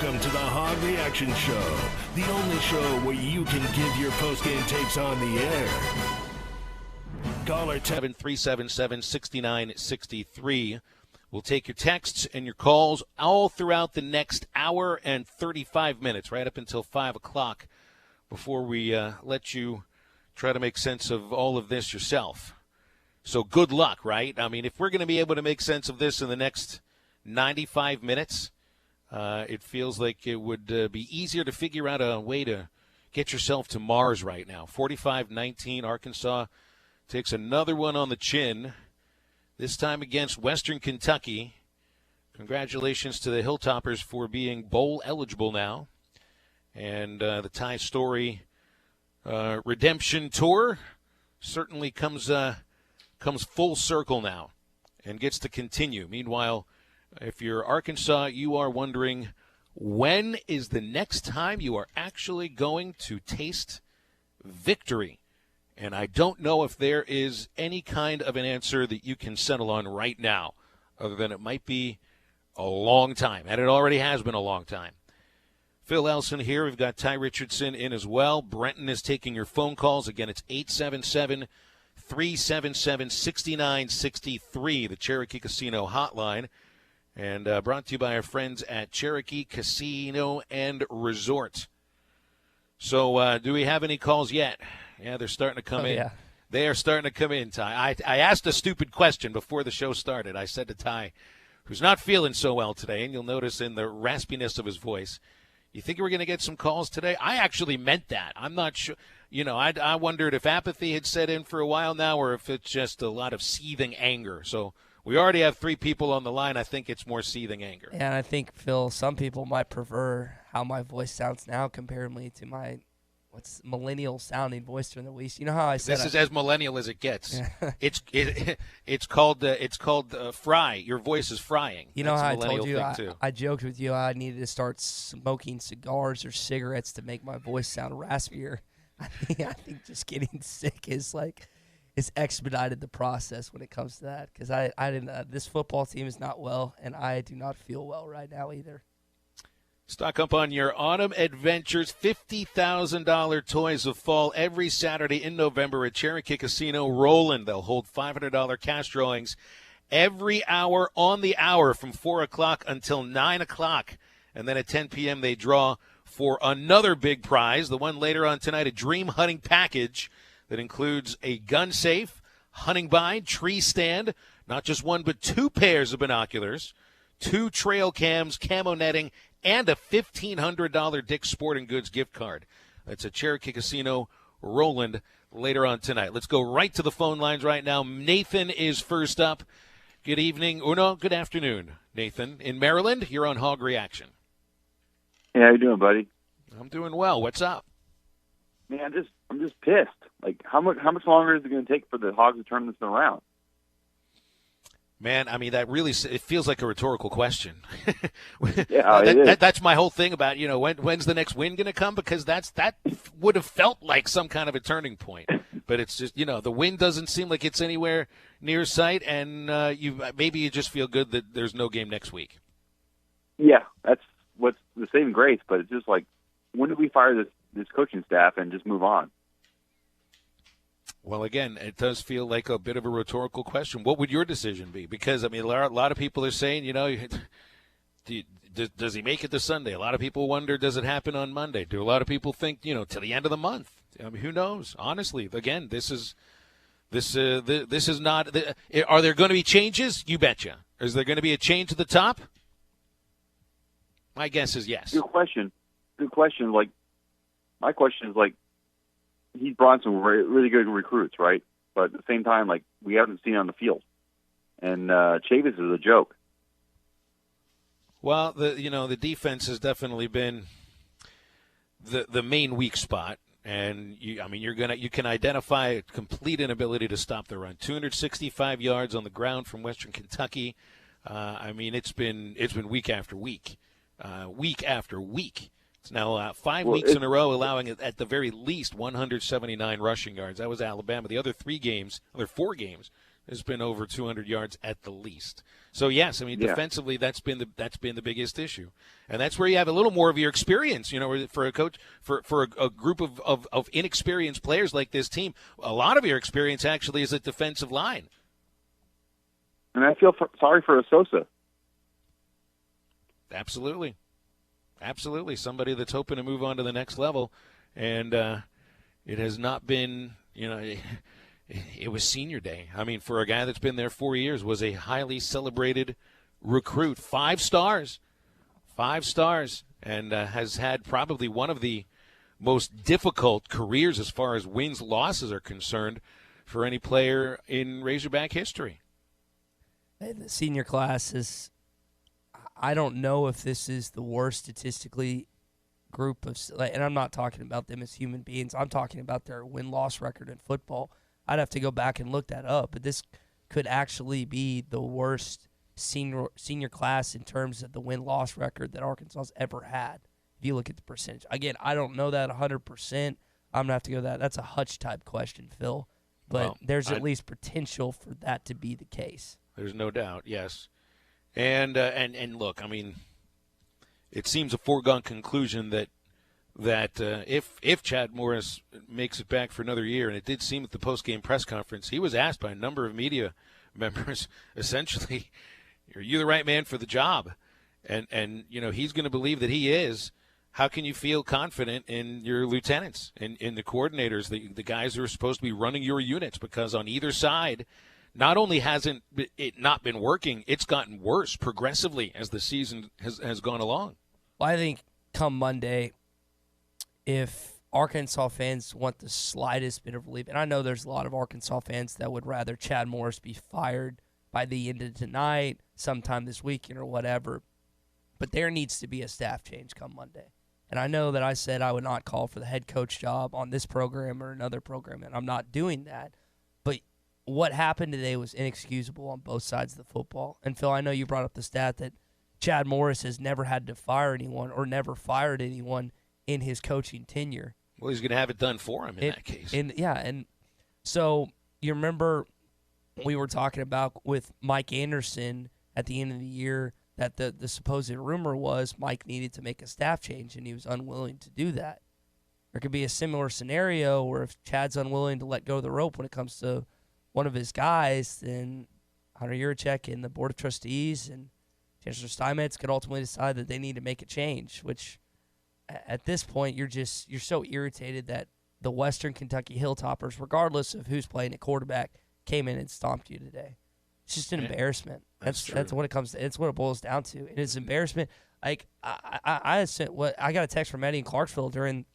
Welcome to the Hog Reaction Show, the only show where you can give your post-game takes on the air. Caller 7-377-6963. We'll take your texts and your calls all throughout the next hour and 35 minutes, right up until 5 o'clock, before we let you try to make sense of all of this yourself. So good luck, right? I mean, if we're going to be able to make sense of this in the next 95 minutes, it feels like it would be easier to figure out a way to get yourself to Mars right now. 45-19, Arkansas takes another one on the chin, this time against Western Kentucky. Congratulations to the Hilltoppers for being bowl eligible now. And the Ty Story redemption tour certainly comes full circle now and gets to continue. Meanwhile, if you're Arkansas, you are wondering, when is the next time you are actually going to taste victory? And I don't know if there is any kind of an answer that you can settle on right now, other than it might be a long time, and it already has been a long time. Phil Elson here. We've got Ty Richardson in as well. Brenton is taking your phone calls. Again, it's 877-377-6963, the Cherokee Casino hotline. And brought to you by our friends at Cherokee Casino and Resort. So do we have any calls yet? Yeah, they're starting to come in. Yeah. They are starting to come in, Ty. I asked a stupid question before the show started. I said to Ty, who's not feeling so well today, and you'll notice in the raspiness of his voice, you think we're going to get some calls today? I actually meant that. I'm not sure. You know, I wondered if apathy had set in for a while now or if it's just a lot of seething anger. So we already have 3 people on the line. I think it's more seething anger. Yeah, and I think, Phil, some people might prefer how my voice sounds now comparatively to my millennial-sounding voice during the week. You know how I said this is as millennial as it gets. Yeah. It's called fry. Your voice is frying. You know how I told you I joked with you I needed to start smoking cigars or cigarettes to make my voice sound raspier. I think just getting sick is it's expedited the process when it comes to that, because I didn't. This football team is not well, and I do not feel well right now either. Stock up on your autumn adventures. $50,000 toys of fall every Saturday in November at Cherokee Casino Roland. They'll hold $500 cash drawings every hour on the hour from 4 o'clock until 9 o'clock. And then at 10 p.m. they draw for another big prize, the one later on tonight, a dream hunting package that includes a gun safe, hunting bind, tree stand, not just one but 2 pairs of binoculars, 2 trail cams, camo netting, and a $1,500 Dick's Sporting Goods gift card. That's at Cherokee Casino Roland later on tonight. Let's go right to the phone lines right now. Nathan is first up. Good evening, or no, good afternoon, Nathan. In Maryland, you're on Hog Reaction. Hey, how you doing, buddy? I'm doing well. What's up? Man, I'm just pissed. Like, how much longer is it going to take for the Hogs to turn this around? Man, I mean, it feels like a rhetorical question. Yeah, that's my whole thing about, when's the next win going to come? Because that would have felt like some kind of a turning point. But it's just, the win doesn't seem like it's anywhere near sight, and maybe you just feel good that there's no game next week. Yeah, that's what's the saving grace, but it's just like, when do we fire this coaching staff and just move on? Well, again, it does feel like a bit of a rhetorical question. What would your decision be? Because, I mean, a lot of people are saying, does he make it to Sunday? A lot of people wonder, does it happen on Monday? Do a lot of people think, to the end of the month? I mean, who knows? Honestly, again, this is not. Are there going to be changes? You betcha. Is there going to be a change at the top? My guess is yes. Good question. Like, my question is, like, he's brought some really good recruits, right? But at the same time, like, we haven't seen on the field. And Chavis is a joke. Well, the defense has definitely been the main weak spot. And you can identify a complete inability to stop the run. 265 yards on the ground from Western Kentucky. It's been week after week, week after week. It's now 5 weeks in a row allowing at the very least 179 rushing yards. That was Alabama. The other 4 games, has been over 200 yards at the least. So yes, I mean defensively that's been the biggest issue, and that's where you have a little more of your experience. You know, for a coach, for a group of inexperienced players like this team, a lot of your experience actually is at defensive line. And I feel sorry for Sosa. Absolutely. Somebody that's hoping to move on to the next level, and it has not been. You know, it was senior day. I mean, for a guy that's been there 4 years, was a highly celebrated recruit. 5 stars, and has had probably one of the most difficult careers as far as wins, losses are concerned for any player in Razorback history. The senior class is, I don't know if this is the worst statistically group of, and I'm not talking about them as human beings. I'm talking about their win-loss record in football. I'd have to go back and look that up, but this could actually be the worst senior class in terms of the win-loss record that Arkansas's ever had. If you look at the percentage. Again, I don't know that 100%. I'm going to have to go that. That's a Hutch-type question, Phil. But there's at least potential for that to be the case. There's no doubt, yes. And look, I mean, it seems a foregone conclusion that if Chad Morris makes it back for another year, and it did seem at the post-game press conference, he was asked by a number of media members, essentially, are you the right man for the job? And you know, he's going to believe that he is. How can you feel confident in your lieutenants and in the coordinators, the guys who are supposed to be running your units? Because on either side, not only hasn't it not been working, it's gotten worse progressively as the season has gone along. Well, I think come Monday, if Arkansas fans want the slightest bit of relief, and I know there's a lot of Arkansas fans that would rather Chad Morris be fired by the end of tonight, sometime this weekend or whatever, but there needs to be a staff change come Monday. And I know that I said I would not call for the head coach job on this program or another program, and I'm not doing that. But what happened today was inexcusable on both sides of the football. And, Phil, I know you brought up the stat that Chad Morris has never had to fire anyone or never fired anyone in his coaching tenure. Well, he's going to have it done for him in that case. And so you remember we were talking about with Mike Anderson at the end of the year that the supposed rumor was Mike needed to make a staff change, and he was unwilling to do that. There could be a similar scenario where if Chad's unwilling to let go of the rope when it comes to one of his guys, then Hunter Yurachek and the Board of Trustees and Chancellor Steinmetz could ultimately decide that they need to make a change, which at this point you're so irritated that the Western Kentucky Hilltoppers, regardless of who's playing at quarterback, came in and stomped you today. It's just an embarrassment. That's what it comes to. It's what it boils down to. It is embarrassment. Like I got a text from Eddie in Clarksville during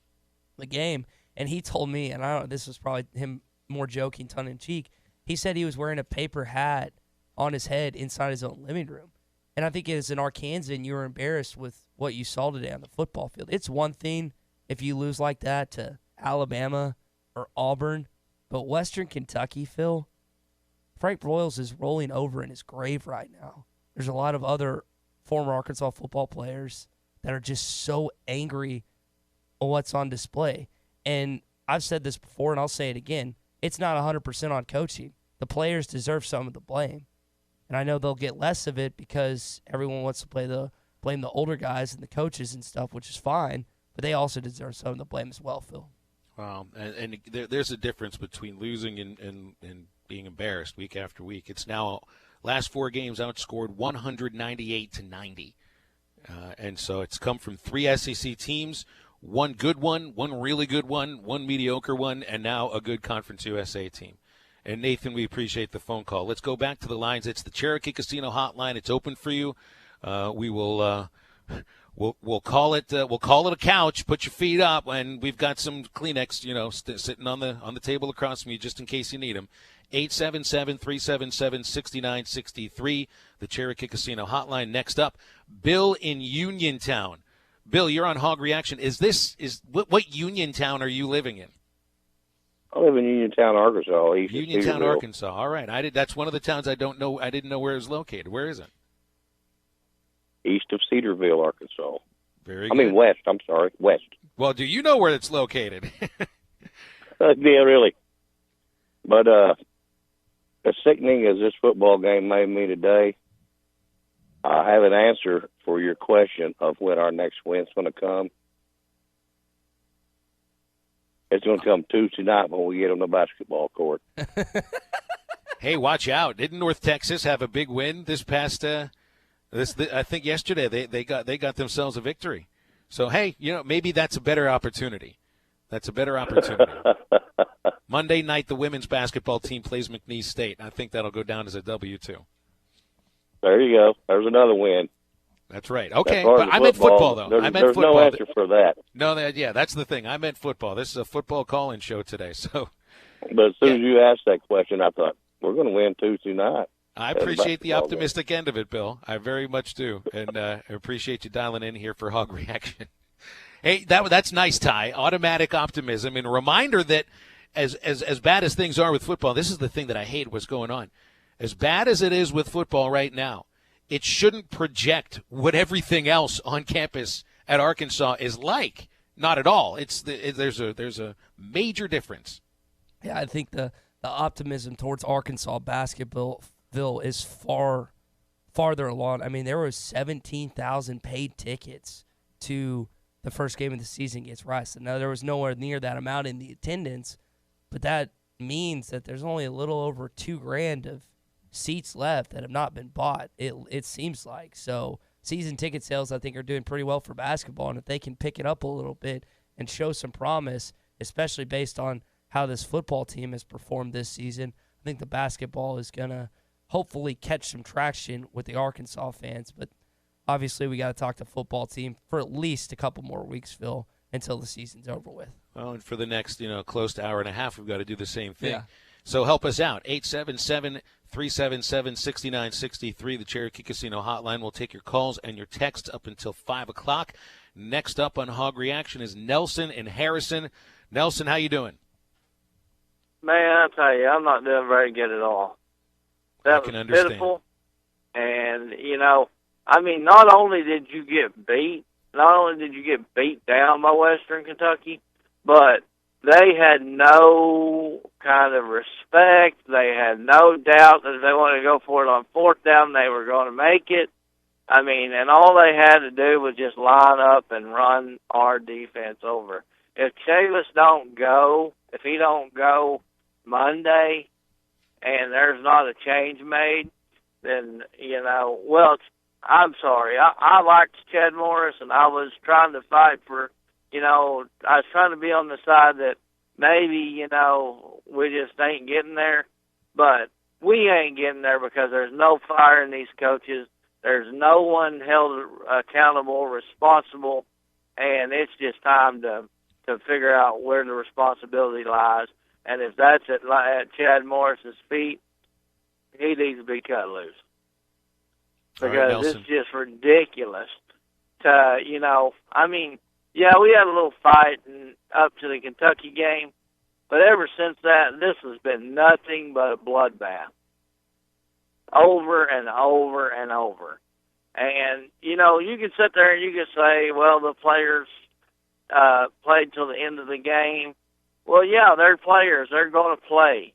the game, and he told me, and I don't know, this was probably him more joking, tongue in cheek. He said he was wearing a paper hat on his head inside his own living room. And I think as an Arkansan, you were embarrassed with what you saw today on the football field. It's one thing if you lose like that to Alabama or Auburn, but Western Kentucky, Phil, Frank Broyles is rolling over in his grave right now. There's a lot of other former Arkansas football players that are just so angry on what's on display. And I've said this before, and I'll say it again. It's not 100% on coaching. The players deserve some of the blame. And I know they'll get less of it because everyone wants to blame the older guys and the coaches and stuff, which is fine. But they also deserve some of the blame as well, Phil. Wow. And there's a difference between losing and being embarrassed week after week. It's now last 4 games outscored 198-90. And so it's come from 3 SEC teams, 1 good one, 1 really good one, 1 mediocre one, and now a good Conference USA team. And Nathan, we appreciate the phone call. Let's go back to the lines. It's the Cherokee Casino Hotline. It's open for you. We will we'll call it a couch. Put your feet up, and we've got some Kleenex, sitting on the table across from you just in case you need them. 877-377-6963, the Cherokee Casino Hotline. Next up, Bill in Uniontown. Bill, you're on Hog Reaction. What Uniontown are you living in? I live in Uniontown, Arkansas. Uniontown, Arkansas. All right. That's one of the towns I don't know. I didn't know where it's located. Where is it? East of Cedarville, Arkansas. Very good. West. I'm sorry, west. Well, do you know where it's located? Yeah, really. But let's sickening as this football game made me today, I have an answer for your question of when our next win's going to come. It's going to come Tuesday night when we get on the basketball court. Hey, watch out! Didn't North Texas have a big win this past? I think yesterday they got themselves a victory. So hey, maybe that's a better opportunity. That's a better opportunity. Monday night, the women's basketball team plays McNeese State. I think that'll go down as a W too. There you go. There's another win. That's right. Okay, but I meant football though. There's no answer for that. No, that's the thing. I meant football. This is a football call-in show today. So, but as soon as you asked that question, I thought we're going to win Tuesday night. I appreciate the optimistic end of it, Bill. I very much do, and I appreciate you dialing in here for Hog Reaction. Hey, that's nice, Ty. Automatic optimism, and a reminder that as bad as things are with football, this is the thing that I hate what's going on. As bad as it is with football right now, it shouldn't project what everything else on campus at Arkansas is like. Not at all. There's a major difference. Yeah, I think the optimism towards Arkansas basketball is farther along. I mean, there were 17,000 paid tickets to the first game of the season against Rice. Now, there was nowhere near that amount in the attendance, but that means that there's only a little over $2,000 of seats left that have not been bought. It seems like. So season ticket sales, I think, are doing pretty well for basketball, and if they can pick it up a little bit and show some promise, especially based on how this football team has performed this season, I think the basketball is going to hopefully catch some traction with the Arkansas fans. But obviously we got to talk to the football team for at least a couple more weeks, Phil, until the season's over with. Well, and for the next, close to hour and a half, we've got to do the same thing. Yeah. So help us out. 877-377-6963, the Cherokee Casino hotline. We'll take your calls and your texts up until 5 o'clock. Next up on Hog Reaction is Nelson in Harrison. Nelson, how you doing? Man, I tell you, I'm not doing very good at all. That was pitiful. And, not only did you get beat down by Western Kentucky, but they had no kind of respect. They had no doubt that if they wanted to go for it on fourth down, they were going to make it. And all they had to do was just line up and run our defense over. If Chavis if he don't go Monday and there's not a change made, then, I'm sorry. I liked Chad Morris, and I was trying to fight for, I was trying to be on the side that maybe, we just ain't getting there. But we ain't getting there because there's no fire in these coaches. There's no one held accountable, responsible, and it's just time to figure out where the responsibility lies. And if that's at Chad Morris's feet, he needs to be cut loose. Because it's just ridiculous to, we had a little fight up to the Kentucky game, but ever since that, this has been nothing but a bloodbath. Over and over and over. And, you can sit there and you can say, well, the players played till the end of the game. Well, yeah, they're players. They're going to play.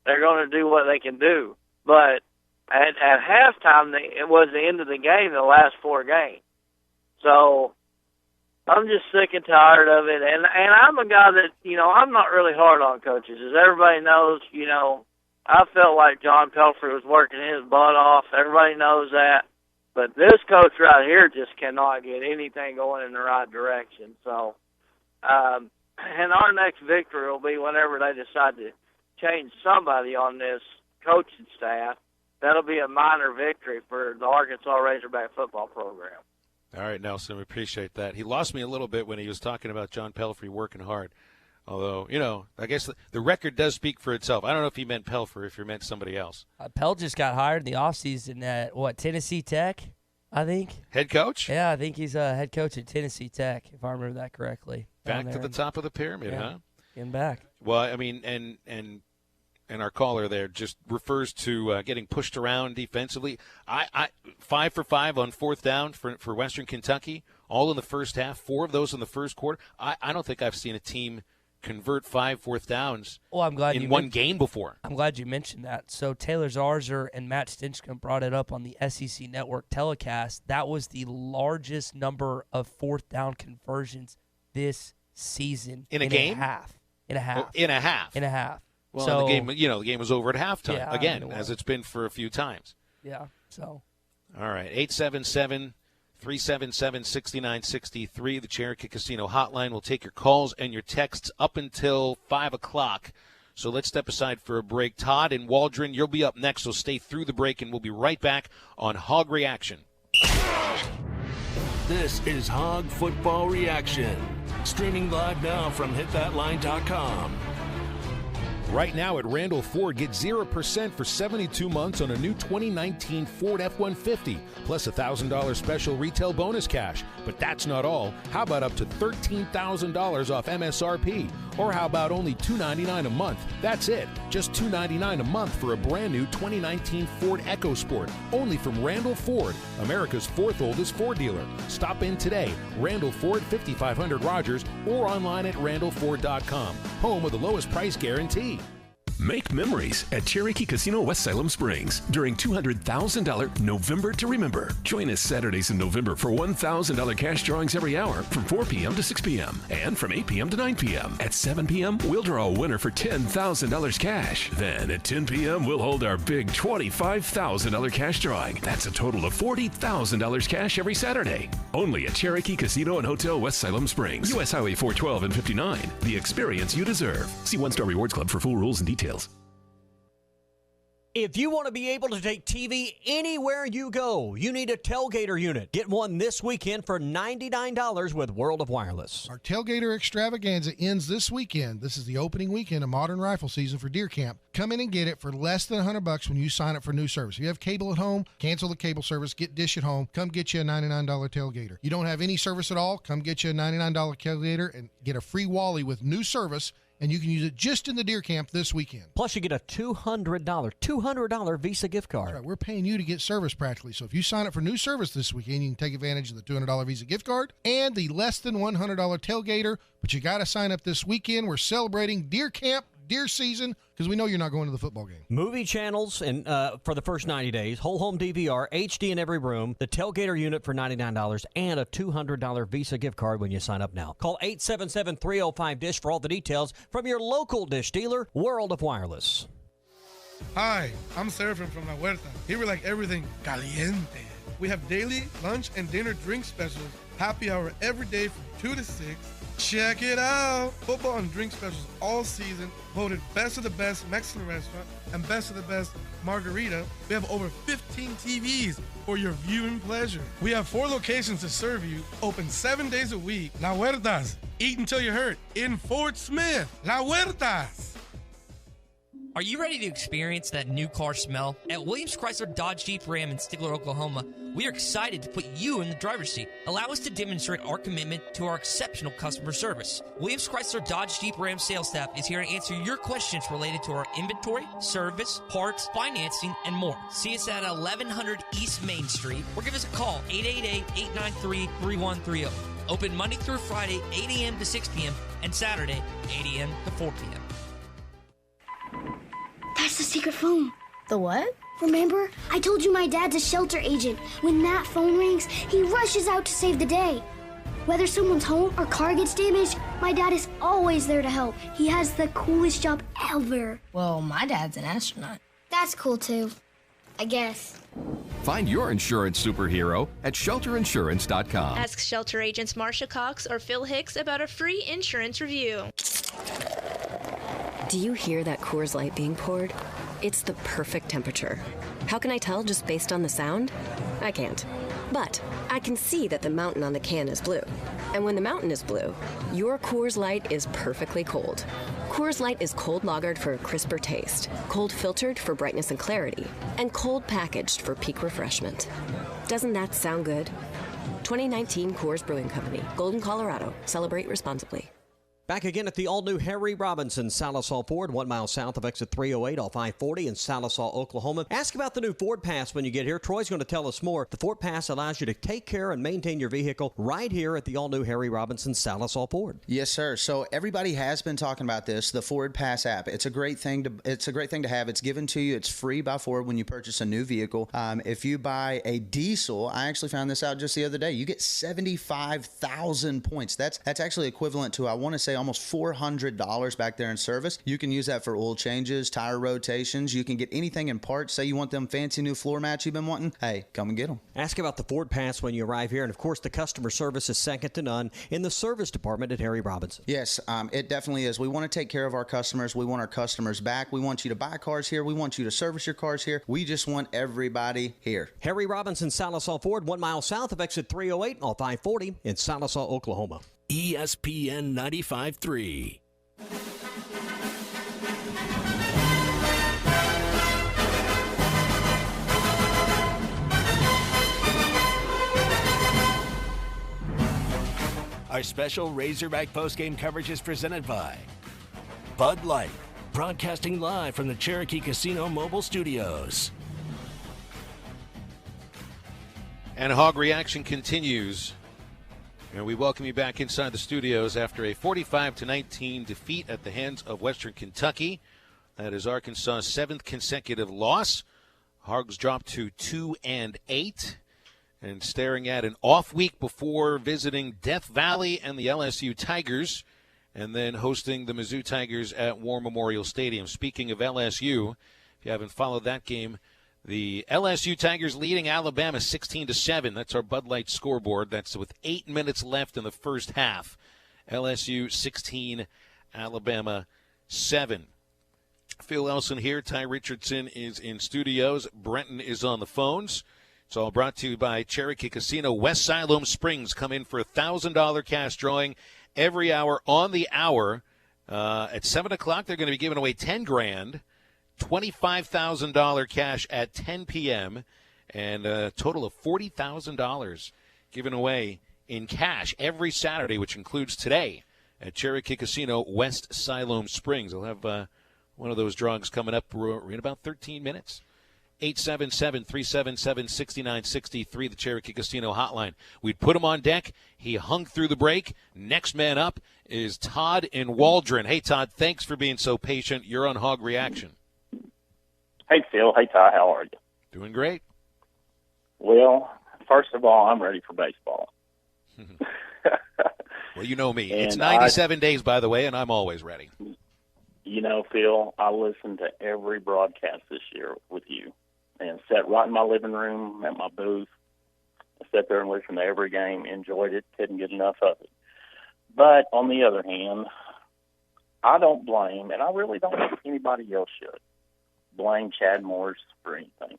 They're going to do what they can do. But at halftime, it was the end of the game, the last four games. So I'm just sick and tired of it. And I'm a guy that, I'm not really hard on coaches. As everybody knows, I felt like John Pelfrey was working his butt off. Everybody knows that. But this coach right here just cannot get anything going in the right direction. So, and our next victory will be whenever they decide to change somebody on this coaching staff. That'll be a minor victory for the Arkansas Razorback football program. All right, Nelson, we appreciate that. He lost me a little bit when he was talking about John Pelfrey working hard. Although, I guess the record does speak for itself. I don't know if he meant Pelfrey or if he meant somebody else. Pell just got hired in the offseason at, Tennessee Tech, I think? Head coach? Yeah, I think he's a head coach at Tennessee Tech, if I remember that correctly. Back to the top of the pyramid, yeah, huh? Getting back. Well, and our caller there just refers to getting pushed around defensively. I 5 for 5 on fourth down for Western Kentucky, all in the first half, 4 of those in the first quarter. I don't think I've seen a team convert 5 fourth downs I'm glad in one game before. I'm glad you mentioned that. So Taylor Zarzer and Matt Stinchcomb brought it up on the SEC Network telecast. That was the largest number of fourth down conversions this season in a game? In a half. Oh, in a half. In a half. Well, so, the game was over at halftime again, as it's been for a few times. Yeah. So. All right, 877-377-6963, the Cherokee Casino hotline. We'll take your calls and your texts up until 5 o'clock. So let's step aside for a break. Todd and Waldron, you'll be up next, so stay through the break, and we'll be right back on Hog Reaction. This is Hog Football Reaction, streaming live now from hitthatline.com. Right now at Randall Ford, get 0% for 72 months on a new 2019 Ford F-150, plus $1,000 special retail bonus cash. But that's not all. How about up to $13,000 off MSRP? Or how about only $299 a month? That's it. Just $299 a month for a brand new 2019 Ford EcoSport. Only from Randall Ford, America's 4th oldest Ford dealer. Stop in today. Randall Ford, 5500 Rogers, or online at randallford.com. Home of the lowest price guarantee. Make memories at Cherokee Casino West Salem Springs during $200,000 November to Remember. Join us Saturdays in November for $1,000 cash drawings every hour from 4 p.m. to 6 p.m. and from 8 p.m. to 9 p.m. At 7 p.m., we'll draw a winner for $10,000 cash. Then at 10 p.m., we'll hold our big $25,000 cash drawing. That's a total of $40,000 cash every Saturday. Only at Cherokee Casino and Hotel West Salem Springs. U.S. Highway 412 and 59. The experience you deserve. See One Star Rewards Club for full rules and details. If you want to be able to take TV anywhere you go, you need a tailgater unit. Get one this weekend for $99 with World of Wireless. Our tailgater extravaganza ends this weekend. This is the opening weekend of Modern Rifle season for Deer Camp. Come in and get it for less than $100 when you sign up for new service. If you have cable at home, cancel the cable service, get Dish at home, come get you a $99 tailgater. You don't have any service at all, come get you a $99 tailgater and get a free Wally with new service, and you can use it just in the Deer Camp this weekend. Plus, you get a $200 Visa gift card. That's right. We're paying you to get service practically. So if you sign up for new service this weekend, you can take advantage of the $200 Visa gift card and the less than $100 tailgater. But you got to sign up this weekend. We're celebrating Deer Camp, deer season, because we know you're not going to the football game. Movie channels and for the first 90 days, whole home DVR, HD in every room, the tailgater unit for $99, and a $200 Visa gift card when you sign up now. Call 877-305-DISH for all the details from your local Dish dealer, World of Wireless. Hi, I'm Serafin from La Huerta. Here we like everything caliente. We have daily, lunch, and dinner drink specials. Happy hour every day from 2 to 6. Check it out! Football and drink specials all season, voted best of the best Mexican restaurant and best of the best margarita. We have over 15 TVs for your viewing pleasure. We have 4 locations to serve you, open 7 days a week. La Huertas, eat until you hurt, in Fort Smith. La Huertas! Are you ready to experience that new car smell? At Williams Chrysler Dodge Jeep Ram in Stigler, Oklahoma, we are excited to put you in the driver's seat. Allow us to demonstrate our commitment to our exceptional customer service. Williams Chrysler Dodge Jeep Ram sales staff is here to answer your questions related to our inventory, service, parts, financing, and more. See us at 1100 East Main Street or give us a call, 888-893-3130. Open Monday through Friday, 8 a.m. to 6 p.m. and Saturday, 8 a.m. to 4 p.m. That's the secret phone. The what? Remember? I told you my dad's a shelter agent. When that phone rings, he rushes out to save the day. Whether someone's home or car gets damaged, my dad is always there to help. He has the coolest job ever. Well, my dad's an astronaut. That's cool too, I guess. Find your insurance superhero at shelterinsurance.com. Ask shelter agents Marsha Cox or Phil Hicks about a free insurance review. Do you hear that Coors Light being poured? It's the perfect temperature. How can I tell just based on the sound? I can't. But I can see that the mountain on the can is blue. And when the mountain is blue, your Coors Light is perfectly cold. Coors Light is cold lagered for a crisper taste, cold filtered for brightness and clarity, and cold packaged for peak refreshment. Doesn't that sound good? 2019 Coors Brewing Company, Golden, Colorado. Celebrate responsibly. Back again at the all-new Harry Robinson Salisaw Ford, 1 mile south of exit 308 off I-40 in Salisaw, Oklahoma. Ask about the new Ford Pass when you get here. Troy's going to tell us more. The Ford Pass allows you to take care and maintain your vehicle right here at the all-new Harry Robinson Salisaw Ford. Yes, sir. So everybody has been talking about this, the Ford Pass app. It's a great thing to have. It's given to you. It's free by Ford when you purchase a new vehicle. If you buy a diesel, I actually found this out just the other day, you get 75,000 points. That's actually equivalent to, I want to say, almost $400 back there in service. You can use that for oil changes, tire rotations. You can get anything in parts. Say you want them fancy new floor mats you've been wanting. Hey, come and get them. Ask about the Ford Pass when you arrive here. And, of course, the customer service is second to none in the service department at Harry Robinson. Yes, it definitely is. We want to take care of our customers. We want our customers back. We want you to buy cars here. We want you to service your cars here. We just want everybody here. Harry Robinson Salisaw Ford, 1 mile south of exit 308 off I-40 in Salisaw, Oklahoma. ESPN 95.3. Our special Razorback postgame coverage is presented by Bud Light, broadcasting live from the Cherokee Casino mobile studios. And Hog Reaction continues. And we welcome you back inside the studios after a 45-19 defeat at the hands of Western Kentucky. That is Arkansas's 7th consecutive loss. Hogs dropped to 2-8 and staring at an off week before visiting Death Valley and the LSU Tigers and then hosting the Mizzou Tigers at War Memorial Stadium. Speaking of LSU, if you haven't followed that game, the LSU Tigers leading Alabama 16-7. That's our Bud Light scoreboard. That's with 8 minutes left in the first half. LSU 16, Alabama 7. Phil Elson here. Ty Richardson is in studios. Brenton is on the phones. It's all brought to you by Cherokee Casino. West Siloam Springs come in for a $1,000 cash drawing every hour on the hour. At 7 o'clock, they're going to be giving away $10,000. $25,000 cash at 10 p.m. and a total of $40,000 given away in cash every Saturday, which includes today at Cherokee Casino, West Siloam Springs. They'll have one of those drawings coming up in about 13 minutes. 877-377-6963, the Cherokee Casino hotline. We'd put him on deck. He hung through the break. Next man up is Todd in Waldron. Hey, Todd, thanks for being so patient. You're on Hog Reaction. Hey, Phil. Hey, Ty. How are you? Doing great. Well, first of all, I'm ready for baseball. Well, you know me. It's 97 days, by the way, and I'm always ready. You know, Phil, I listened to every broadcast this year with you and sat right in my living room at my booth. I sat there and listened to every game, enjoyed it, couldn't get enough of it. But on the other hand, I don't blame, and I really don't think anybody else should, blame Chad Morris for anything.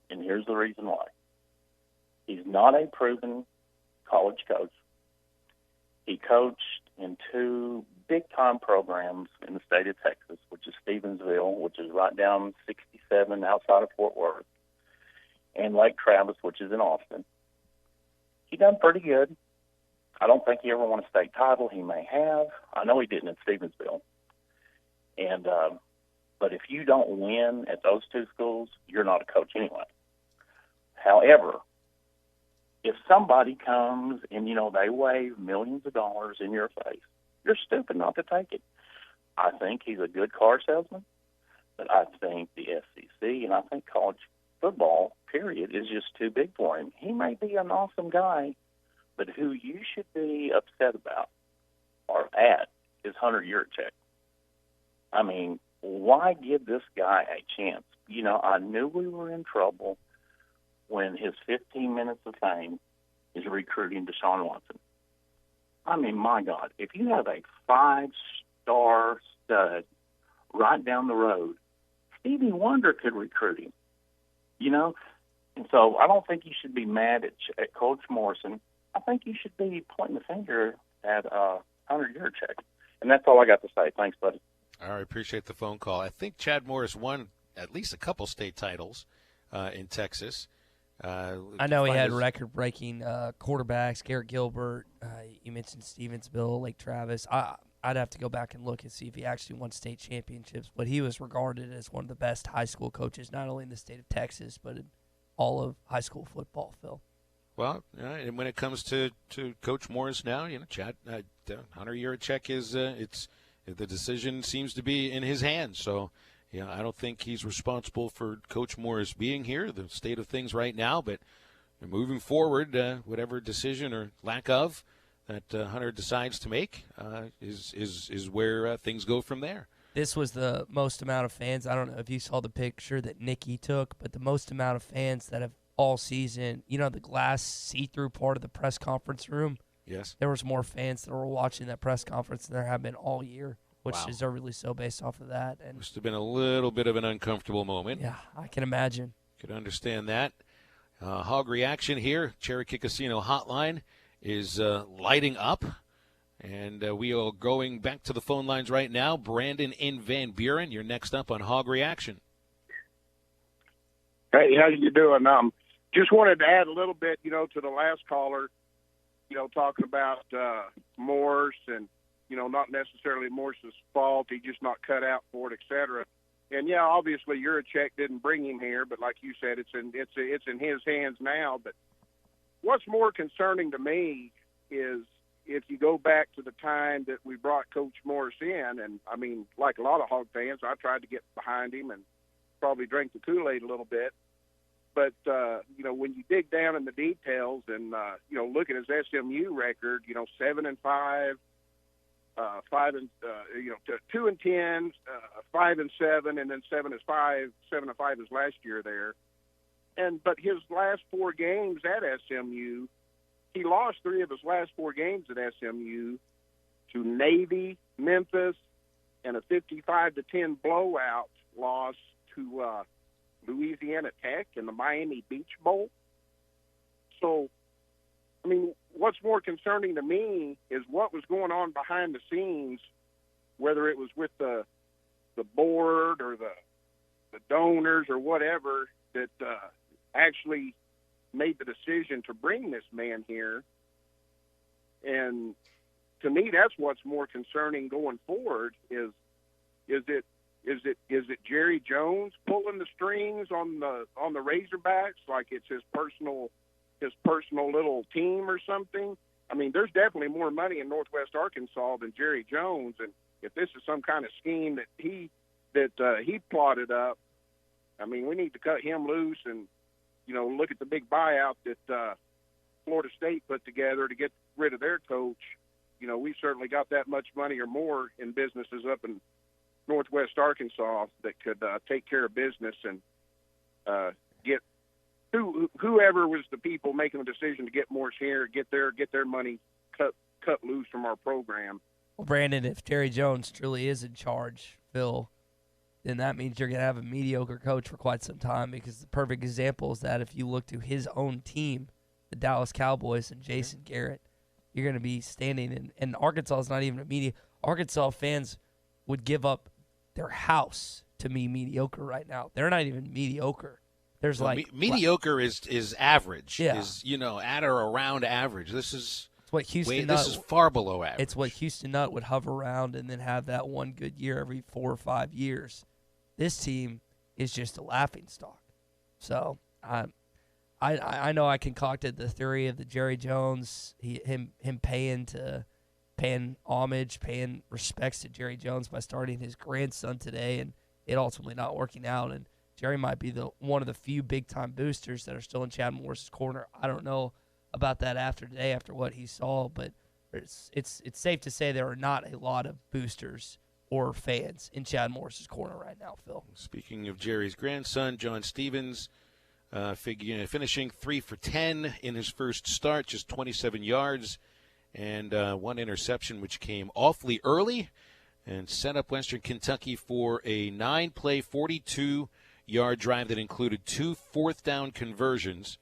And here's the reason why. He's not a proven college coach. He coached in 2 big-time programs in the state of Texas, which is Stevensville, which is right down 67 outside of Fort Worth, and Lake Travis, which is in Austin. He done pretty good. I don't think he ever won a state title. He may have. I know he didn't at Stevensville. And but if you don't win at those 2 schools, you're not a coach anyway. However, if somebody comes and, you know, they wave millions of dollars in your face, you're stupid not to take it. I think he's a good car salesman, but I think the SEC and I think college football, period, is just too big for him. He may be an awesome guy, but who you should be upset about or at is Hunter Yurachek. I mean, why give this guy a chance? You know, I knew we were in trouble when his 15 minutes of fame is recruiting Deshaun Watson. I mean, my God, if you have a 5-star stud right down the road, Stevie Wonder could recruit him, you know? And so I don't think you should be mad at Coach Morrison. I think you should be pointing the finger at Hunter Yurachek. And that's all I got to say. Thanks, buddy. All right, appreciate the phone call. I think Chad Morris won at least a couple state titles in Texas. I know he had record-breaking quarterbacks, Garrett Gilbert. You mentioned Stevensville, Lake Travis. I'd have to go back and look and see if he actually won state championships, but he was regarded as one of the best high school coaches, not only in the state of Texas, but in all of high school football, Phil. Well, and when it comes to Coach Morris now, Chad, Hunter Yurachek is the decision seems to be in his hands. So, I don't think he's responsible for Coach Morris being here, the state of things right now. But moving forward, whatever decision or lack of that Hunter decides to make is where things go from there. This was the most amount of fans. I don't know if you saw the picture that Nikki took, but the most amount of fans that have all season, the glass see-through part of the press conference room. Yes. There was more fans that were watching that press conference than there have been all year, which is deservedly so based off of that. And must have been a little bit of an uncomfortable moment. Yeah, I can imagine. Could understand that. Hog Reaction here, Cherokee Casino Hotline is lighting up, and we are going back to the phone lines right now. Brandon in Van Buren, you're next up on Hog Reaction. Hey, how you doing? Just wanted to add a little bit, to the last caller, talking about Morse and, not necessarily Morse's fault. He just not cut out for it, et cetera. And yeah, obviously Yurachek didn't bring him here, but like you said, it's in his hands now. But what's more concerning to me is if you go back to the time that we brought Coach Morris in, and I mean, like a lot of Hog fans, I tried to get behind him and probably drank the Kool-Aid a little bit. But, when you dig down in the details and, look at his SMU record, 7-5, 2-10, 5-7, and then 7-5 his last year there. But his last 4 games at SMU, he lost 3 of his last 4 games at SMU to Navy, Memphis, and a 55-10 blowout loss to Louisiana Tech in the Miami Beach Bowl. So, I mean, what's more concerning to me is what was going on behind the scenes, whether it was with the board or the donors or whatever that actually made the decision to bring this man here. And to me, that's what's more concerning going forward is it Jerry Jones pulling the strings on the Razorbacks like it's his personal little team or something? I mean, there's definitely more money in Northwest Arkansas than Jerry Jones, and if this is some kind of scheme that he plotted up, I mean, we need to cut him loose and look at the big buyout that Florida State put together to get rid of their coach. We certainly got that much money or more in businesses up in Northwest Arkansas that could take care of business and get whoever was the people making the decision to get Morse here, get their money cut loose from our program. Well, Brandon, if Jerry Jones truly is in charge, Phil, then that means you're going to have a mediocre coach for quite some time, because the perfect example is that if you look to his own team, the Dallas Cowboys and Jason Garrett, you're going to be standing in, and Arkansas is not even a media. Arkansas fans would give up their house to be mediocre right now. They're not even mediocre. There's mediocre is average. Yeah. Is at or around average. This is what Houston. This is far below average. It's what Houston Nutt would hover around and then have that one good year every 4 or 5 years. This team is just a laughingstock. So I know I concocted the theory of the Jerry Jones, him paying homage, paying respects to Jerry Jones by starting his grandson today, and it ultimately not working out. And Jerry might be one of the few big-time boosters that are still in Chad Morris's corner. I don't know about that after today, after what he saw, but it's safe to say there are not a lot of boosters or fans in Chad Morris's corner right now, Phil. Speaking of Jerry's grandson, John Stevens, finishing 3 for 10 in his first start, just 27 yards and 1 interception, which came awfully early and set up Western Kentucky for a 9-play, 42-yard drive that included 2 fourth-down conversions.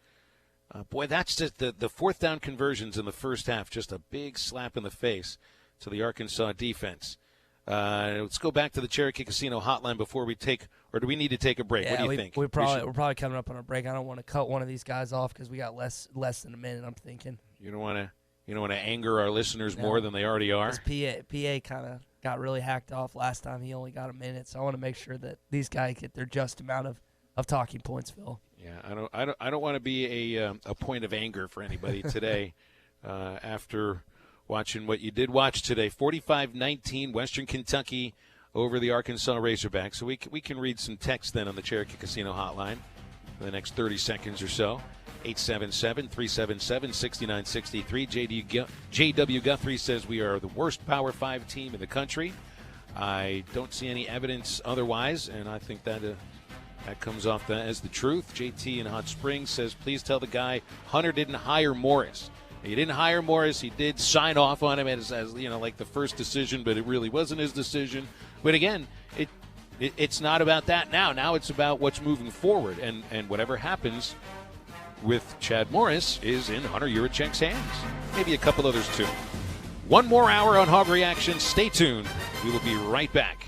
Boy, that's just the 4th-down conversions in the first half, just a big slap in the face to the Arkansas defense. Let's go back to the Cherokee Casino hotline before we or do we need to take a break? Yeah, what do you think? We're probably coming up on a break. I don't want to cut one of these guys off because we got less than a minute, I'm thinking. You don't want you know, want to anger our listeners more than they already are. PA kind of got really hacked off last time. He only got a minute, so I want to make sure that these guys get their just amount of talking points, Phil. Yeah, I don't want to be a point of anger for anybody today after watching what you did watch today. 45-19, Western Kentucky over the Arkansas Razorbacks. So we can read some text then on the Cherokee Casino hotline for the next 30 seconds or so. 877-377-6963. J.W. Guthrie says we are the worst Power 5 team in the country. I don't see any evidence otherwise, and I think that comes off as the truth. JT in Hot Springs says, please tell the guy Hunter didn't hire Morris. He didn't hire Morris. He did sign off on him as you know, like the first decision, but it really wasn't his decision. But again, it's not about that now. Now it's about what's moving forward, and whatever happens with Chad Morris is in Hunter Yurachek's hands. Maybe a couple others too. One more hour on Hog Reaction. Stay tuned. We will be right back.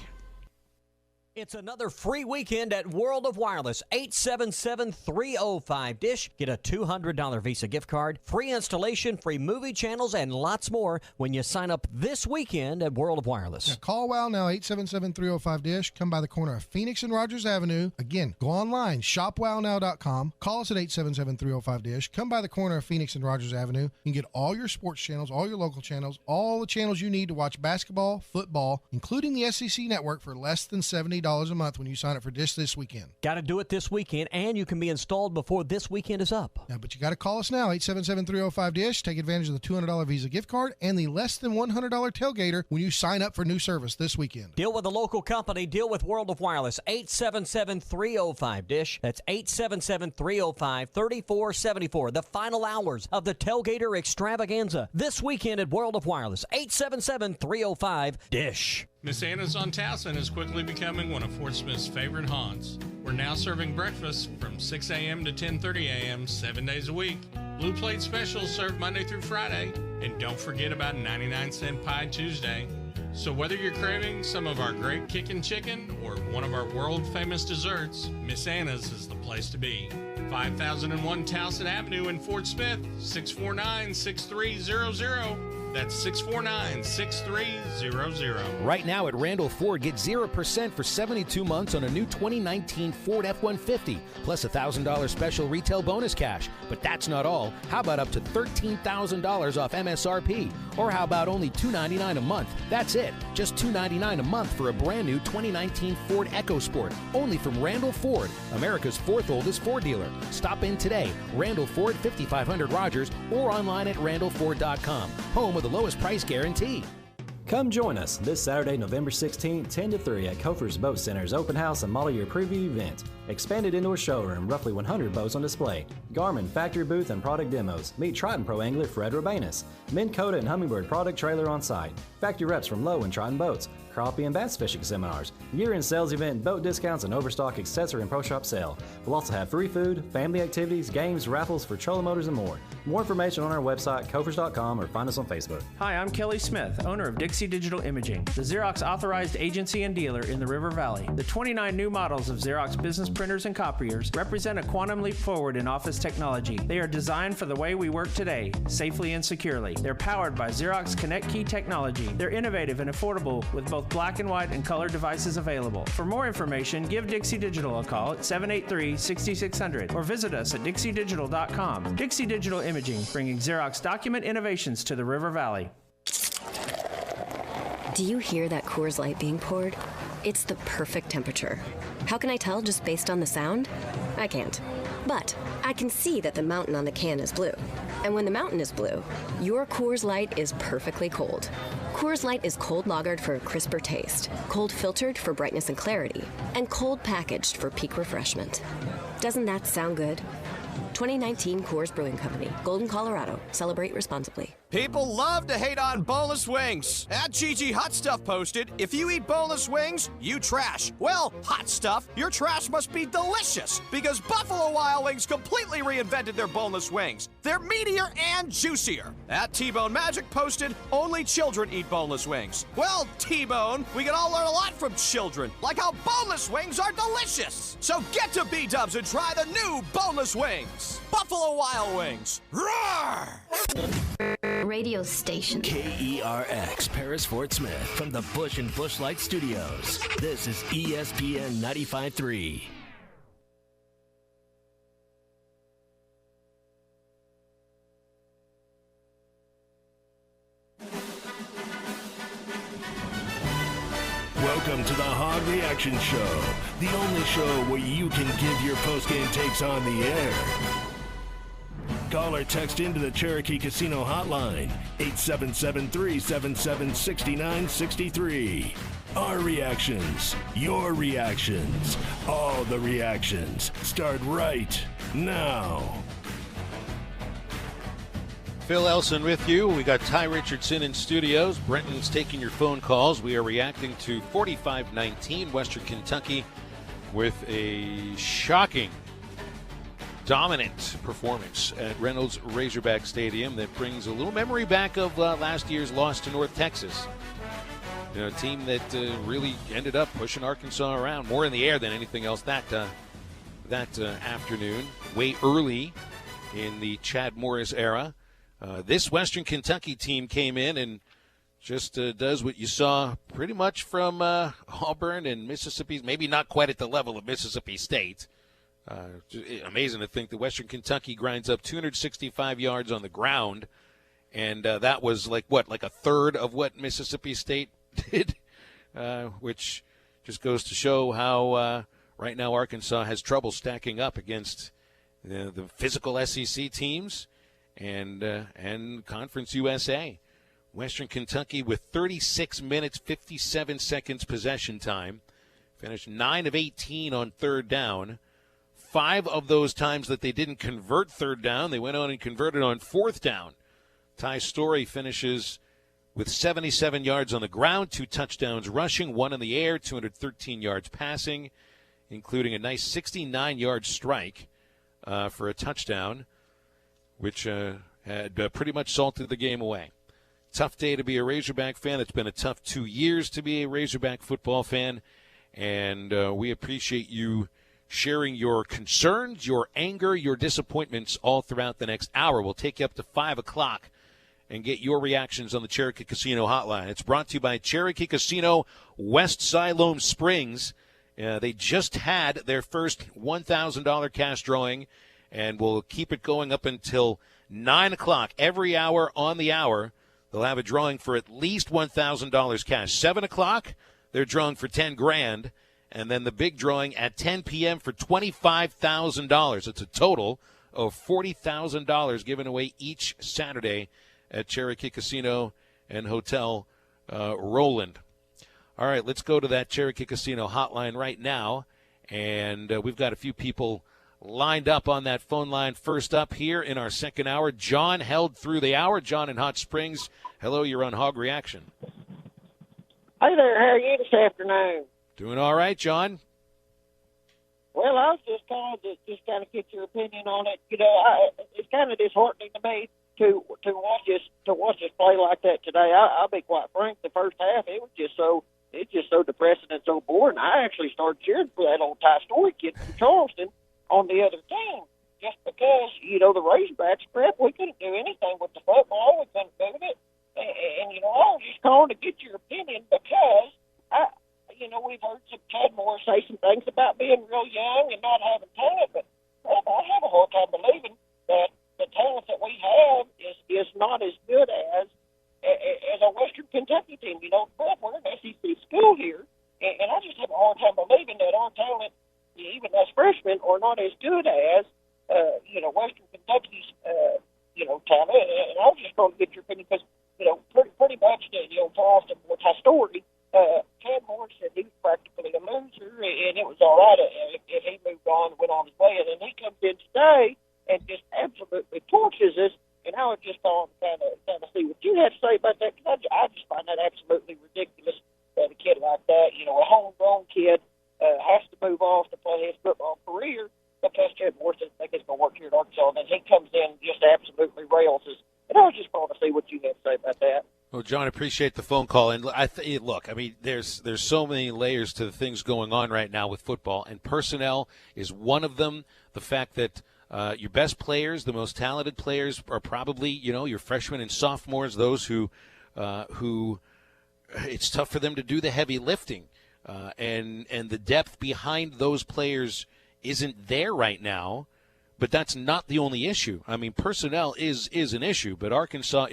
It's another free weekend at World of Wireless. 877-305-DISH. Get a $200 Visa gift card, free installation, free movie channels, and lots more when you sign up this weekend at World of Wireless. Yeah, call WOW now, 877-305-DISH. Come by the corner of Phoenix and Rogers Avenue. Again, go online, shopwownow.com. Call us at 877-305-DISH. Come by the corner of Phoenix and Rogers Avenue. You can get all your sports channels, all your local channels, all the channels you need to watch basketball, football, including the SEC network for less than $70 a month when you sign up for DISH this weekend. Got to do it this weekend, and you can be installed before this weekend is up. Yeah, but you got to call us now, 877-305-DISH. Take advantage of the $200 Visa gift card and the less than $100 tailgater when you sign up for new service this weekend. Deal with a local company. Deal with World of Wireless. 877-305-DISH. That's 877-305-3474. The final hours of the Tailgater Extravaganza this weekend at World of Wireless. 877-305-DISH. Miss Anna's on Towson is quickly becoming one of Fort Smith's favorite haunts. We're now serving breakfast from 6 a.m. to 10:30 a.m. 7 days a week. Blue Plate specials served Monday through Friday. And don't forget about 99-cent Pie Tuesday. So whether you're craving some of our great kickin' chicken or one of our world-famous desserts, Miss Anna's is the place to be. 5001 Towson Avenue in Fort Smith, 649-6300. That's 649-6300. Right now at Randall Ford, get 0% for 72 months on a new 2019 Ford F-150, plus $1,000 special retail bonus cash. But that's not all. How about up to $13,000 off MSRP? Or how about only $299 a month? That's it. Just $299 a month for a brand new 2019 Ford EcoSport. Only from Randall Ford, America's fourth oldest Ford dealer. Stop in today. Randall Ford, 5500 Rogers, or online at randallford.com. Home with the lowest price guarantee. Come join us this Saturday, November 16th, 10 to 3 at Kofer's Boat Center's Open House and Model Year Preview event. Expanded indoor showroom, roughly 100 boats on display. Garmin factory booth and product demos. Meet Triton Pro Angler Fred Rabanus. Minn Kota and Humminbird product trailer on site. Factory reps from Lowe and Triton Boats. Crappie and bass fishing seminars. Year-end sales event, boat discounts, and overstock accessory and pro shop sale. We'll also have free food, family activities, games, raffles for trolling motors, and more. More information on our website, Kofers.com, or find us on Facebook. Hi, I'm Kelly Smith, owner of Dixie Digital Imaging, the Xerox authorized agency and dealer in the River Valley. The 29 new models of Xerox business printers and copiers represent a quantum leap forward in office technology. They are designed for the way we work today, safely and securely. They're powered by Xerox Connect Key technology. They're innovative and affordable with both black and white and color devices available. For more information, give Dixie Digital a call at 783-6600 or visit us at dixiedigital.com. Dixie Digital Imaging, bringing Xerox document innovations to the River Valley. Do you hear that Coors Light being poured? It's the perfect temperature. How can I tell just based on the sound? I can't. But I can see that the mountain on the can is blue. And when the mountain is blue, your Coors Light is perfectly cold. Coors Light is cold lagered for a crisper taste, cold filtered for brightness and clarity, and cold packaged for peak refreshment. Doesn't that sound good? 2019 Coors Brewing Company, Golden, Colorado. Celebrate responsibly. People love to hate on boneless wings. At GG Hot Stuff posted, if you eat boneless wings, you trash. Well, Hot Stuff, your trash must be delicious because Buffalo Wild Wings completely reinvented their boneless wings. They're meatier and juicier. At T-Bone Magic posted, only children eat boneless wings. Well, T-Bone, we can all learn a lot from children, like how boneless wings are delicious. So get to B-Dubs and try the new boneless wings. Buffalo Wild Wings. Roar! radio station. KERX, Paris, Fort Smith, from the Bush and Bushlight Studios. This is ESPN 95.3. Welcome to the Hog Reaction Show, the only show where you can give your post-game takes on the air. Call or text into the Cherokee Casino hotline, 877-377-6963. Our reactions, your reactions, all the reactions start right now. Phil Elson with you. We got Ty Richardson in studios. Brenton's taking your phone calls. We are reacting to 45-19 Western Kentucky with a shocking, dominant performance at Reynolds Razorback Stadium that brings a little memory back of last year's loss to North Texas. You know, a team that really ended up pushing Arkansas around more in the air than anything else that afternoon, way early in the Chad Morris era. This Western Kentucky team came in and just does what you saw pretty much from Auburn and Mississippi, maybe not quite at the level of Mississippi State. Amazing to think that Western Kentucky grinds up 265 yards on the ground, and that was like a third of what Mississippi State did, which just goes to show how right now Arkansas has trouble stacking up against the physical SEC teams and Conference USA. Western Kentucky with 36 minutes, 57 seconds possession time, finished 9 of 18 on third down. 5 of those times that they didn't convert third down, they went on and converted on fourth down. Ty Storey finishes with 77 yards on the ground, 2 touchdowns rushing, 1 in the air, 213 yards passing, including a nice 69-yard strike for a touchdown, which had pretty much salted the game away. Tough day to be a Razorback fan. It's been a tough 2 years to be a Razorback football fan, and we appreciate you sharing your concerns, your anger, your disappointments all throughout the next hour. We'll take you up to 5 o'clock and get your reactions on the Cherokee Casino hotline. It's brought to you by Cherokee Casino, West Siloam Springs. They just had their first $1,000 cash drawing, and we'll keep it going up until 9 o'clock. Every hour on the hour, they'll have a drawing for at least $1,000 cash. 7 o'clock, they're drawing for $10,000, and then the big drawing at 10 p.m. for $25,000. It's a total of $40,000 given away each Saturday at Cherokee Casino and Hotel Roland. All right, let's go to that Cherokee Casino hotline right now, and we've got a few people lined up on that phone line. First up here in our second hour, John held through the hour. John in Hot Springs. Hello, you're on Hog Reaction. Hey there, how are you this afternoon? Doing all right, John. Well, I was just calling to just kind of get your opinion on it. You know, it's kind of disheartening to me to watch us play like that today. I'll be quite frank. The first half, it was just so depressing and so boring. I actually started cheering for that old Ty Storey kid from Charleston on the other team, just because, you know, the Razorbacks prep, we couldn't do anything with the football. We couldn't do it. And you know, I was just calling to get your opinion because, we've heard some Chad Moore say some things about being real young and not having talent, but I have a hard time believing that the talent that we have is not as good as a Western Kentucky team. You know, we're an SEC school here, and I just have a hard time believing that our talent, even as freshmen, are not as good as, Western Kentucky's, talent. And I was just going to get your opinion because, pretty much, Charleston with Ty Storey, Chad Moore said he was practically a loser, and it was all right if he moved on and went on his way. And then he comes in today and just absolutely torches us. And I was just calling to kind of see what you had to say about that, because I just find that absolutely ridiculous that a kid like that, a homegrown kid, has to move off to play his football career because Chad Moore doesn't think it's going to work here at Arkansas. And then he comes in and just absolutely rails us. And I was just calling to see what you had to say about that. Well, John, appreciate the phone call. And look, I mean, there's so many layers to the things going on right now with football, and personnel is one of them. The fact that Your best players, the most talented players, are probably your freshmen and sophomores. Those who it's tough for them to do the heavy lifting, and the depth behind those players isn't there right now. But that's not the only issue. I mean, personnel is an issue, but Arkansas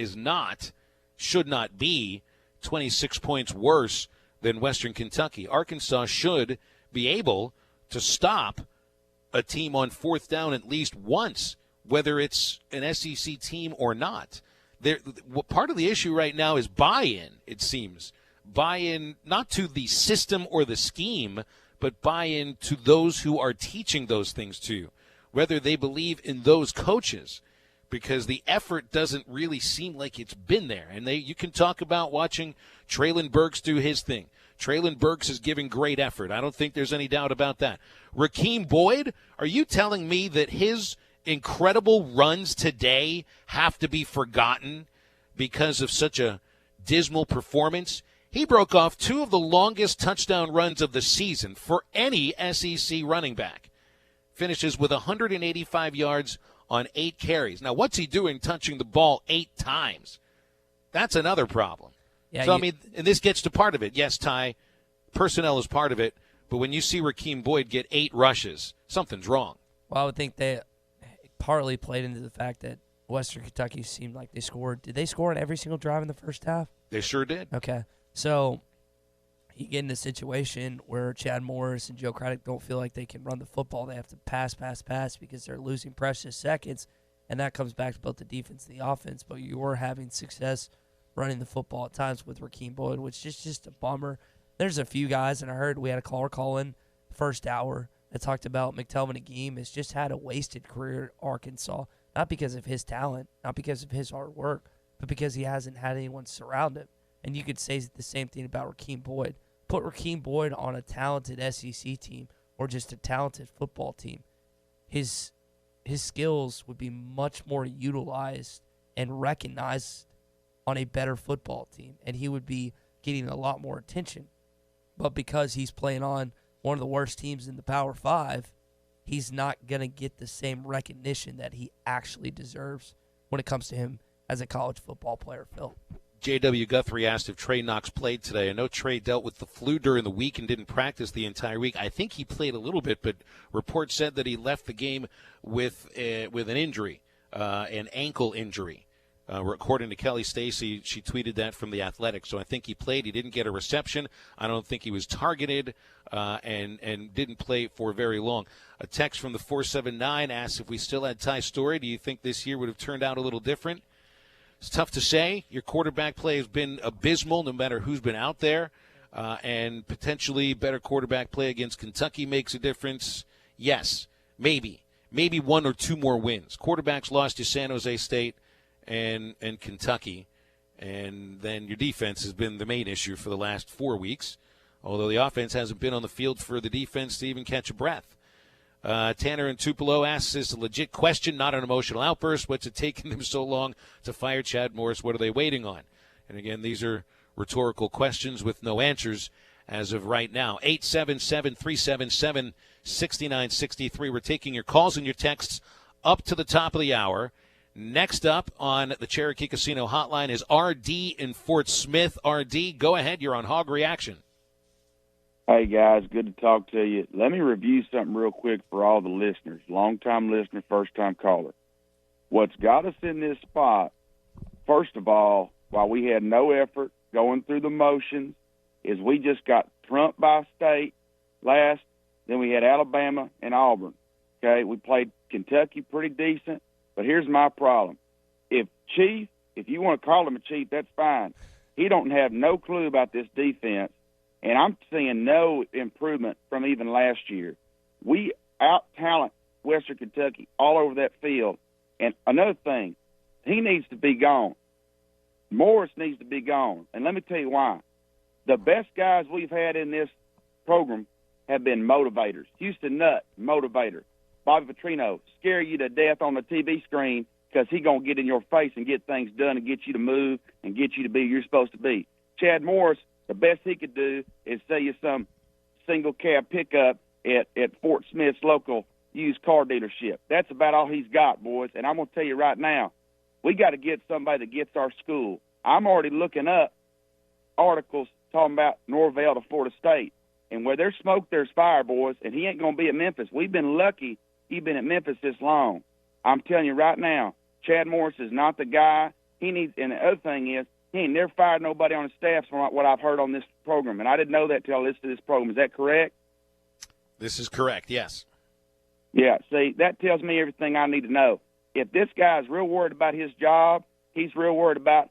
should not be 26 points worse than Western Kentucky. Arkansas should be able to stop a team on fourth down at least once, whether it's an SEC team or not. Part of the issue right now is buy-in, it seems. Buy-in not to the system or the scheme, but buy-in to those who are teaching those things to you, whether they believe in those coaches, because the effort doesn't really seem like it's been there. And you can talk about watching Treylon Burks do his thing. Treylon Burks is giving great effort. I don't think there's any doubt about that. Rakeem Boyd, are you telling me that his incredible runs today have to be forgotten because of such a dismal performance? He broke off 2 of the longest touchdown runs of the season for any SEC running back. Finishes with 185 yards on 8 carries. Now, what's he doing touching the ball 8 times? That's another problem. Yeah, so, and this gets to part of it. Yes, Ty, personnel is part of it, but when you see Rakeem Boyd get 8 rushes, something's wrong. Well, I would think they partly played into the fact that Western Kentucky seemed like they scored. Did they score on every single drive in the first half? They sure did. Okay. So you get in a situation where Chad Morris and Joe Craddock don't feel like they can run the football. They have to pass because they're losing precious seconds, and that comes back to both the defense and the offense. But you were having success running the football at times with Rakeem Boyd, which is just a bummer. There's a few guys, and I heard we had a caller call in first hour that talked about McTelvin Agim has just had a wasted career at Arkansas, not because of his talent, not because of his hard work, but because he hasn't had anyone surround him. And you could say the same thing about Rakeem Boyd. Put Rakeem Boyd on a talented SEC team or just a talented football team. His skills would be much more utilized and recognized on a better football team, and he would be getting a lot more attention. But because he's playing on one of the worst teams in the Power 5, he's not going to get the same recognition that he actually deserves when it comes to him as a college football player, Phil. J.W. Guthrie asked if Trey Knox played today. I know Trey dealt with the flu during the week and didn't practice the entire week. I think he played a little bit, but reports said that he left the game with an injury, an ankle injury. According to Kelly Stacy, she tweeted that from The Athletic. So I think he played. He didn't get a reception. I don't think he was targeted and didn't play for very long. A text from the 479 asks if we still had Ty Storey. Do you think this year would have turned out a little different? It's tough to say. Your quarterback play has been abysmal no matter who's been out there, and potentially better quarterback play against Kentucky makes a difference. Yes, maybe 1 or 2 more wins. Quarterbacks lost to San Jose State and Kentucky, and then your defense has been the main issue for the last 4 weeks, although the offense hasn't been on the field for the defense to even catch a breath. Tanner in Tupelo asks, is a legit question, not an emotional outburst. What's it taking them so long to fire Chad Morris? What are they waiting on? And again, these are rhetorical questions with no answers as of right now. 877-377-6963. We're taking your calls and your texts up to the top of the hour. Next up on the Cherokee Casino Hotline is RD in Fort Smith. RD, go ahead. You're on Hog Reaction. Hey, guys, good to talk to you. Let me review something real quick for all the listeners, long-time listener, first-time caller. What's got us in this spot, first of all, while we had no effort going through the motions, is we just got trumped by State last, then we had Alabama and Auburn. Okay, we played Kentucky pretty decent, but here's my problem. If you want to call him a chief, that's fine. He don't have no clue about this defense. And I'm seeing no improvement from even last year. We out-talent Western Kentucky all over that field. And another thing, he needs to be gone. Morris needs to be gone. And let me tell you why. The best guys we've had in this program have been motivators. Houston Nutt, motivator. Bobby Petrino, scare you to death on the TV screen because he's going to get in your face and get things done and get you to move and get you to be who you're supposed to be. Chad Morris, the best he could do is sell you some single cab pickup at Fort Smith's local, used car dealership. That's about all he's got, boys. And I'm going to tell you right now, we got to get somebody that gets our school. I'm already looking up articles talking about Norvell to Florida State. And where there's smoke, there's fire, boys, and he ain't going to be at Memphis. We've been lucky he's been at Memphis this long. I'm telling you right now, Chad Morris is not the guy. He needs, and the other thing is, he ain't never fired nobody on his staff from what I've heard on this program. And I didn't know that till I listened to this program. Is that correct? This is correct, yes. Yeah, see, that tells me everything I need to know. If this guy's real worried about his job, he's real worried about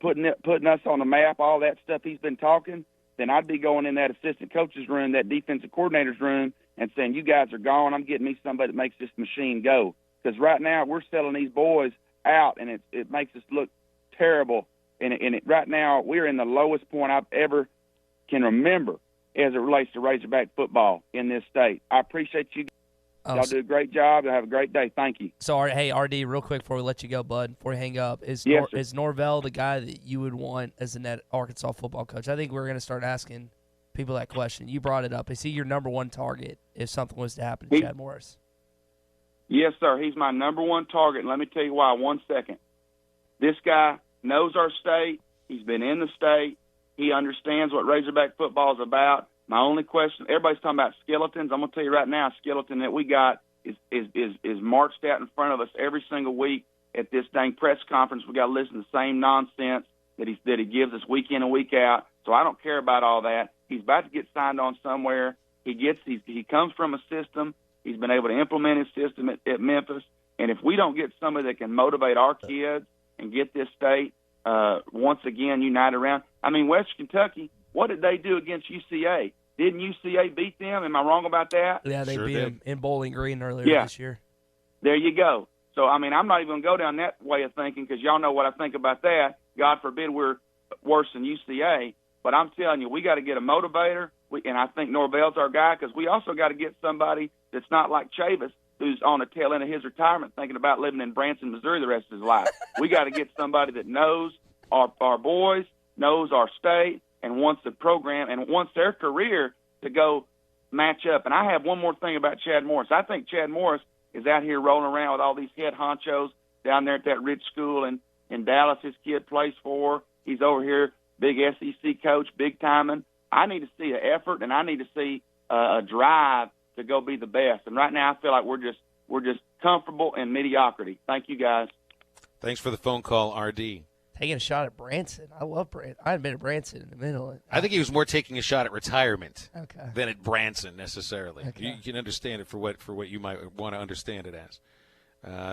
putting us on the map, all that stuff he's been talking, then I'd be going in that assistant coach's room, that defensive coordinator's room, and saying, you guys are gone. I'm getting me somebody that makes this machine go. Because right now we're selling these boys out, and it makes us look terrible. And right now we're in the lowest point I've ever can remember as it relates to Razorback football in this state. I appreciate you. Y'all do a great job. Y'all have a great day. Thank you. So, hey, RD, real quick before we let you go, bud, before we hang up, is Norvell the guy that you would want as the net Arkansas football coach? I think we're going to start asking people that question. You brought it up. Is he your number one target if something was to happen to Chad Morris? Yes, sir. He's my number one target, and let me tell you why. 1 second. This guy knows our state. He's been in the state. He understands what Razorback football is about. My only question, everybody's talking about skeletons. I'm going to tell you right now, a skeleton that we got is marched out in front of us every single week at this dang press conference. We got to listen to the same nonsense that he gives us week in and week out. So I don't care about all that. He's about to get signed on somewhere. He comes from a system. He's been able to implement his system at Memphis. And if we don't get somebody that can motivate our kids and get this state once again united around, I mean, Western Kentucky, what did they do against UCA? Didn't UCA beat them? Am I wrong about that? Yeah, they beat them in Bowling Green earlier this year. There you go. So, I mean, I'm not even going to go down that way of thinking because y'all know what I think about that. God forbid we're worse than UCA. But I'm telling you, we got to get a motivator, and I think Norvell's our guy because we also got to get somebody that's not like Chavis, who's on the tail end of his retirement thinking about living in Branson, Missouri the rest of his life. We got to get somebody that knows our boys, knows our state, and wants the program and wants their career to go match up. And I have one more thing about Chad Morris. I think Chad Morris is out here rolling around with all these head honchos down there at that rich school in Dallas his kid plays for. He's over here, big SEC coach, big timing. I need to see an effort, and I need to see a drive to go be the best. And right now I feel like we're just comfortable in mediocrity. Thank you, guys. Thanks for the phone call, RD. Taking a shot at Branson. I love Branson. I haven't been at Branson in a minute. I think he was more taking a shot at retirement than at Branson necessarily. Okay. You can understand it for what you might want to understand it as.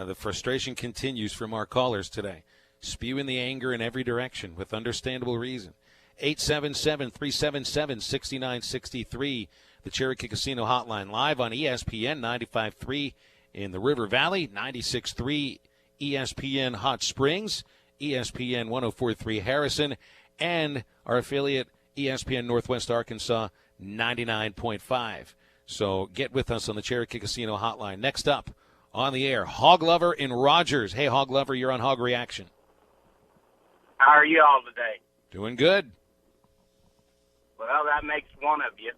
The frustration continues from our callers today, spewing the anger in every direction with understandable reason. 877-377-6963, the Cherokee Casino Hotline, live on ESPN 95.3 in the River Valley, 96.3 ESPN Hot Springs, ESPN 104.3 Harrison, and our affiliate ESPN Northwest Arkansas 99.5. So get with us on the Cherokee Casino Hotline. Next up on the air, Hog Lover in Rogers. Hey, Hog Lover, you're on Hog Reaction. How are you all today? Doing good. Well, that makes one of you.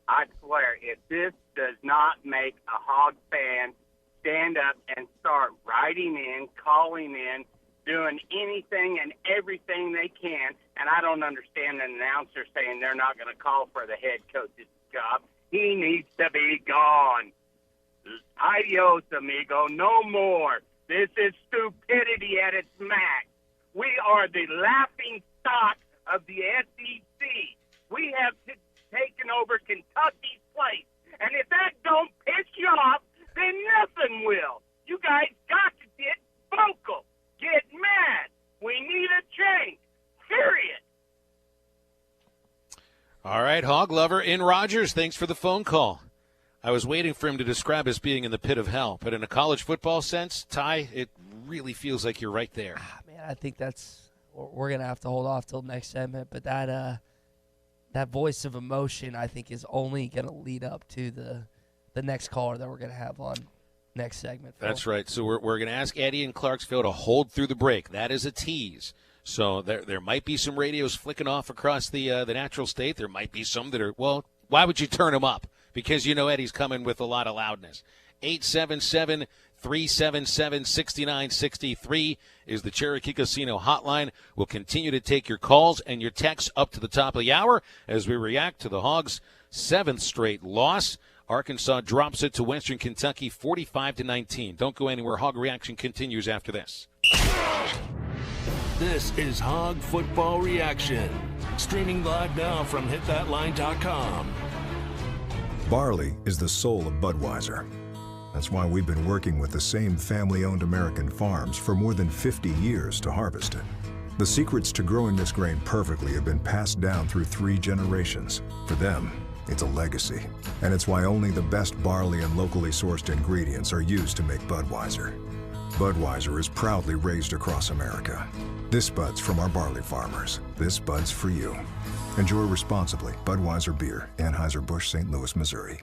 I swear, if this does not make a Hog fan stand up and start writing in, calling in, doing anything and everything they can, and I don't understand an announcer saying they're not going to call for the head coach's job. He needs to be gone. Adios, amigo. No more. This is stupidity at its max. We are the laughing stock of the SEC. We have taken over Kentucky's place, and if that don't piss you off, then nothing will. You guys got to get vocal. Get mad. We need a change. Period. All right, Hog Lover in Rogers, thanks for the phone call. I was waiting for him to describe us being in the pit of hell, but in a college football sense, Ty, it really feels like you're right there. Man, I think we're going to have to hold off till next segment, but that voice of emotion, I think, is only going to lead up to the next caller that we're going to have on next segment. Phil. That's right. So we're going to ask Eddie in Clarksville to hold through the break. That is a tease. So there might be some radios flicking off across the natural state. There might be some that are, well, why would you turn them up? Because you know Eddie's coming with a lot of loudness. 877-377-6963 is the Cherokee Casino hotline. We'll continue to take your calls and your texts up to the top of the hour as we react to the Hogs' 7th straight loss. Arkansas drops it to Western Kentucky 45-19. Don't go anywhere. Hog Reaction continues after this. This is Hog Football Reaction. Streaming live now from hitthatline.com. Barley is the soul of Budweiser. That's why we've been working with the same family-owned American farms for more than 50 years to harvest it. The secrets to growing this grain perfectly have been passed down through 3 generations. For them, it's a legacy. And it's why only the best barley and locally sourced ingredients are used to make Budweiser. Budweiser is proudly raised across America. This Bud's from our barley farmers. This Bud's for you. Enjoy responsibly. Budweiser Beer, Anheuser-Busch, St. Louis, Missouri.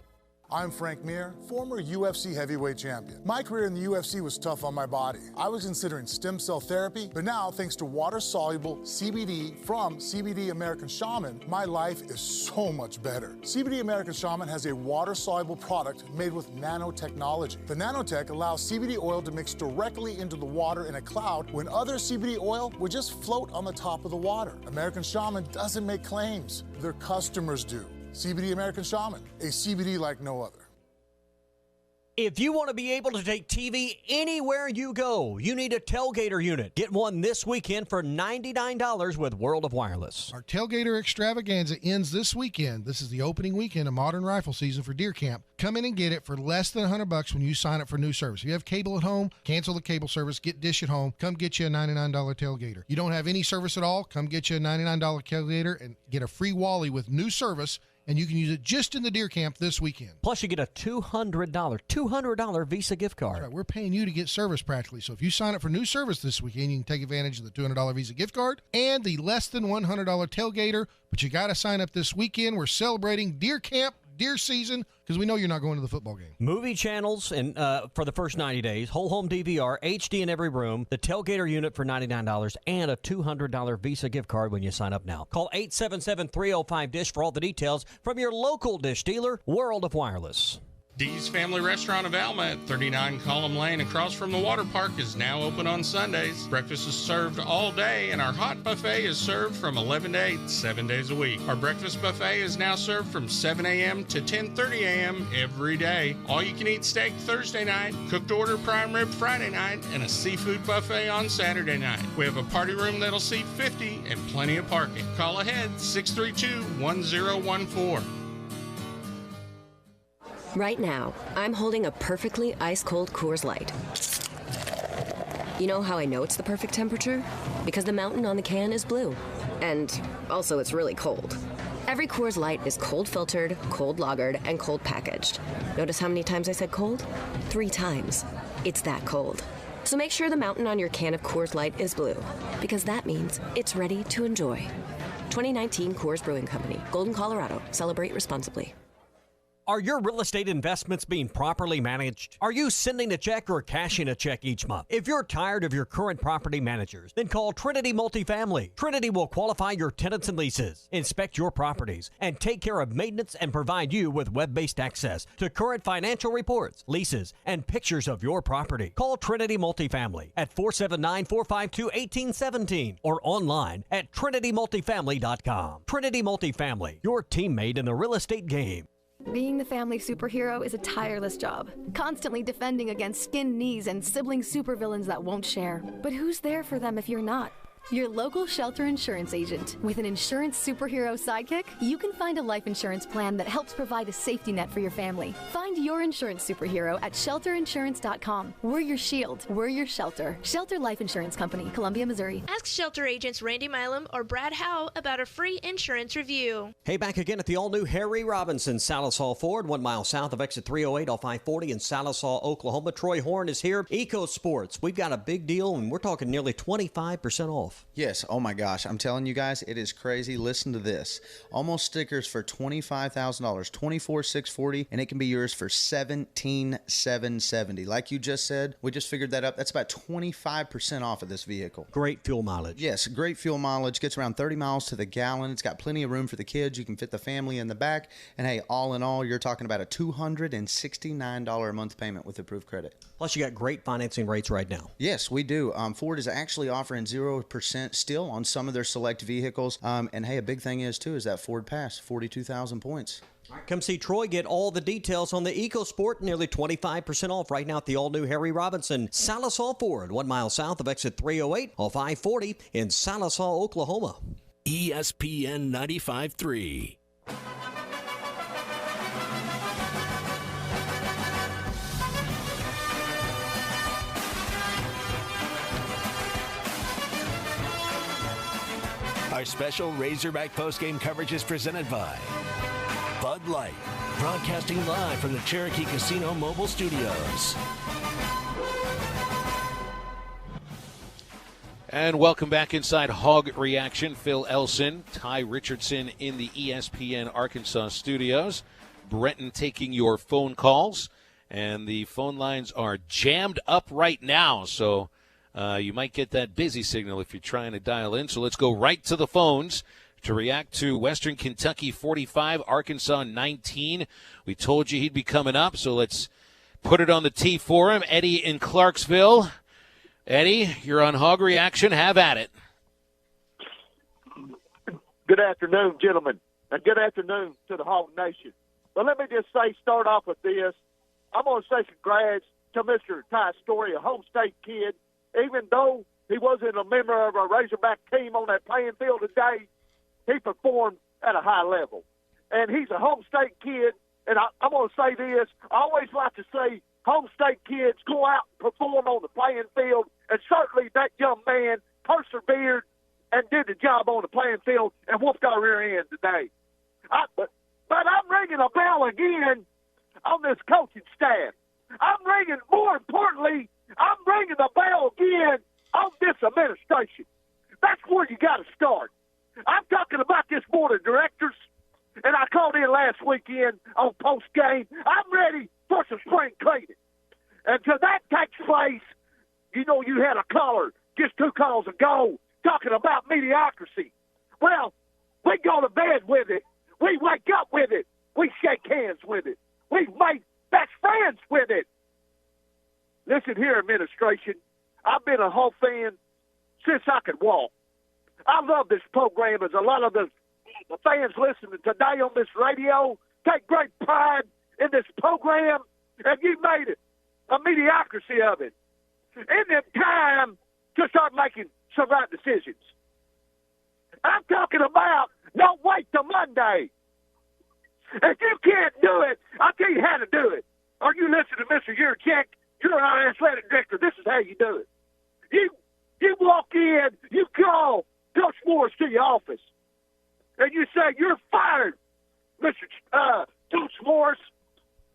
I'm Frank Mir, former UFC heavyweight champion. My career in the UFC was tough on my body. I was considering stem cell therapy, but now, thanks to water-soluble CBD from CBD American Shaman, my life is so much better. CBD American Shaman has a water-soluble product made with nanotechnology. The nanotech allows CBD oil to mix directly into the water in a cloud when other CBD oil would just float on the top of the water. American Shaman doesn't make claims. Their customers do. CBD American Shaman, a CBD like no other. If you want to be able to take TV anywhere you go, you need a Tailgater unit. Get one this weekend for $99 with World of Wireless. Our Tailgater extravaganza ends this weekend. This is the opening weekend of Modern Rifle season for Deer Camp. Come in and get it for less than $100 when you sign up for new service. If you have cable at home, cancel the cable service, get Dish at home, come get you a $99 Tailgater. You don't have any service at all, come get you a $99 Tailgater and get a free Wally with new service, and you can use it just in the Deer Camp this weekend. Plus, you get a $200 Visa gift card. That's right. We're paying you to get service practically. So if you sign up for new service this weekend, you can take advantage of the $200 Visa gift card and the less than $100 Tailgater. But you got to sign up this weekend. We're celebrating Deer Camp, deer season, because we know you're not going to the football game. Movie channels and for the first 90 days, whole home DVR, HD in every room, the Tailgater unit for $99, and a $200 Visa gift card when you sign up now. Call 877-305-DISH for all the details from your local Dish dealer, World of Wireless. Dee's Family Restaurant of Alma at 39 Column Lane across from the water park is now open on Sundays. Breakfast is served all day, and our hot buffet is served from 11 to 8, 7 days a week. Our breakfast buffet is now served from 7 a.m. to 10:30 a.m. every day. All-you-can-eat steak Thursday night, cooked order prime rib Friday night, and a seafood buffet on Saturday night. We have a party room that'll seat 50 and plenty of parking. Call ahead, 632-1014. Right now, I'm holding a perfectly ice-cold Coors Light. You know how I know it's the perfect temperature? Because the mountain on the can is blue. And also, it's really cold. Every Coors Light is cold filtered, cold lagered, and cold packaged. Notice how many times I said cold? 3 times. It's that cold. So make sure the mountain on your can of Coors Light is blue, because that means it's ready to enjoy. 2019 Coors Brewing Company, Golden, Colorado. Celebrate responsibly. Are your real estate investments being properly managed? Are you sending a check or cashing a check each month? If you're tired of your current property managers, then call Trinity Multifamily. Trinity will qualify your tenants and leases, inspect your properties, and take care of maintenance and provide you with web-based access to current financial reports, leases, and pictures of your property. Call Trinity Multifamily at 479-452-1817 or online at trinitymultifamily.com. Trinity Multifamily, your teammate in the real estate game. Being the family superhero is a tireless job, constantly defending against skinned knees and sibling supervillains that won't share. But who's there for them if you're not? Your local Shelter Insurance agent. With an insurance superhero sidekick, you can find a life insurance plan that helps provide a safety net for your family. Find your insurance superhero at shelterinsurance.com. We're your shield. We're your shelter. Shelter Life Insurance Company, Columbia, Missouri. Ask Shelter agents Randy Milam or Brad Howe about a free insurance review. Hey, back again at the all-new Harry Robinson Salisaw Ford, 1 mile south of exit 308 off I-40 in Salisaw, Oklahoma. Troy Horn is here. EcoSports. We've got a big deal, and we're talking nearly 25% off. off. Yes. Oh, my gosh. I'm telling you guys, it is crazy. Listen to this. Almost stickers for $25,000, $24,640, and it can be yours for $17,770. Like you just said, we just figured that up. That's about 25% off of this vehicle. Great fuel mileage. Yes, great fuel mileage. Gets around 30 miles to the gallon. It's got plenty of room for the kids. You can fit the family in the back. And, hey, all in all, you're talking about a $269 a month payment with approved credit. Plus, you got great financing rates right now. Yes, we do. Ford is actually offering 0% still on some of their select vehicles. And hey, a big thing is that Ford Pass, 42,000 points. Come see Troy. Get all the details on the EcoSport. Nearly 25% off right now at the all-new Harry Robinson Salisal Ford, 1 mile south of exit 308 off I-40 in Salisal, Oklahoma. ESPN 95.3. Our special Razorback postgame coverage is presented by Bud Light, broadcasting live from the Cherokee Casino Mobile Studios. And welcome back inside Hog Reaction. Phil Elson, Ty Richardson in the ESPN Arkansas studios. Brenton taking your phone calls. And the phone lines are jammed up right now, so you might get that busy signal if you're trying to dial in. So let's go right to the phones to react to Western Kentucky 45, Arkansas 19. We told you he'd be coming up, so let's put it on the tee for him. Eddie in Clarksville. Eddie, you're on Hog Reaction. Have at it. Good afternoon, gentlemen, and good afternoon to the Hog Nation. But let me just start off with this. I'm going to say congrats to Mr. Ty Story, a home state kid. Even though he wasn't a member of a Razorback team on that playing field today, he performed at a high level. And he's a home state kid, and I'm going to say this. I always like to say home state kids go out and perform on the playing field, and certainly that young man persevered and did the job on the playing field and whooped our rear end today. But I'm ringing a bell again on this coaching staff. More importantly, I'm ringing the bell again on this administration. That's where you got to start. I'm talking about this board of directors, and I called in last weekend on post game. I'm ready for some spring cleaning. Until that takes place, you know, you had a caller just 2 calls ago talking about mediocrity. Well, we go to bed with it. We wake up with it. We shake hands with it. We've made best friends with it. Listen here, administration. I've been a Hog fan since I could walk. I love this program, as a lot of the fans listening today on this radio take great pride in this program, and you made it a mediocrity of it. Isn't it time to start making some right decisions? I'm talking about don't wait till Monday. If you can't do it, I'll tell you how to do it. Are you listening to Mr. Yurchek? You're our athletic director. This is how you do it. You walk in, you call Coach Morris to your office, and you say, you're fired, Mr. Coach Morris.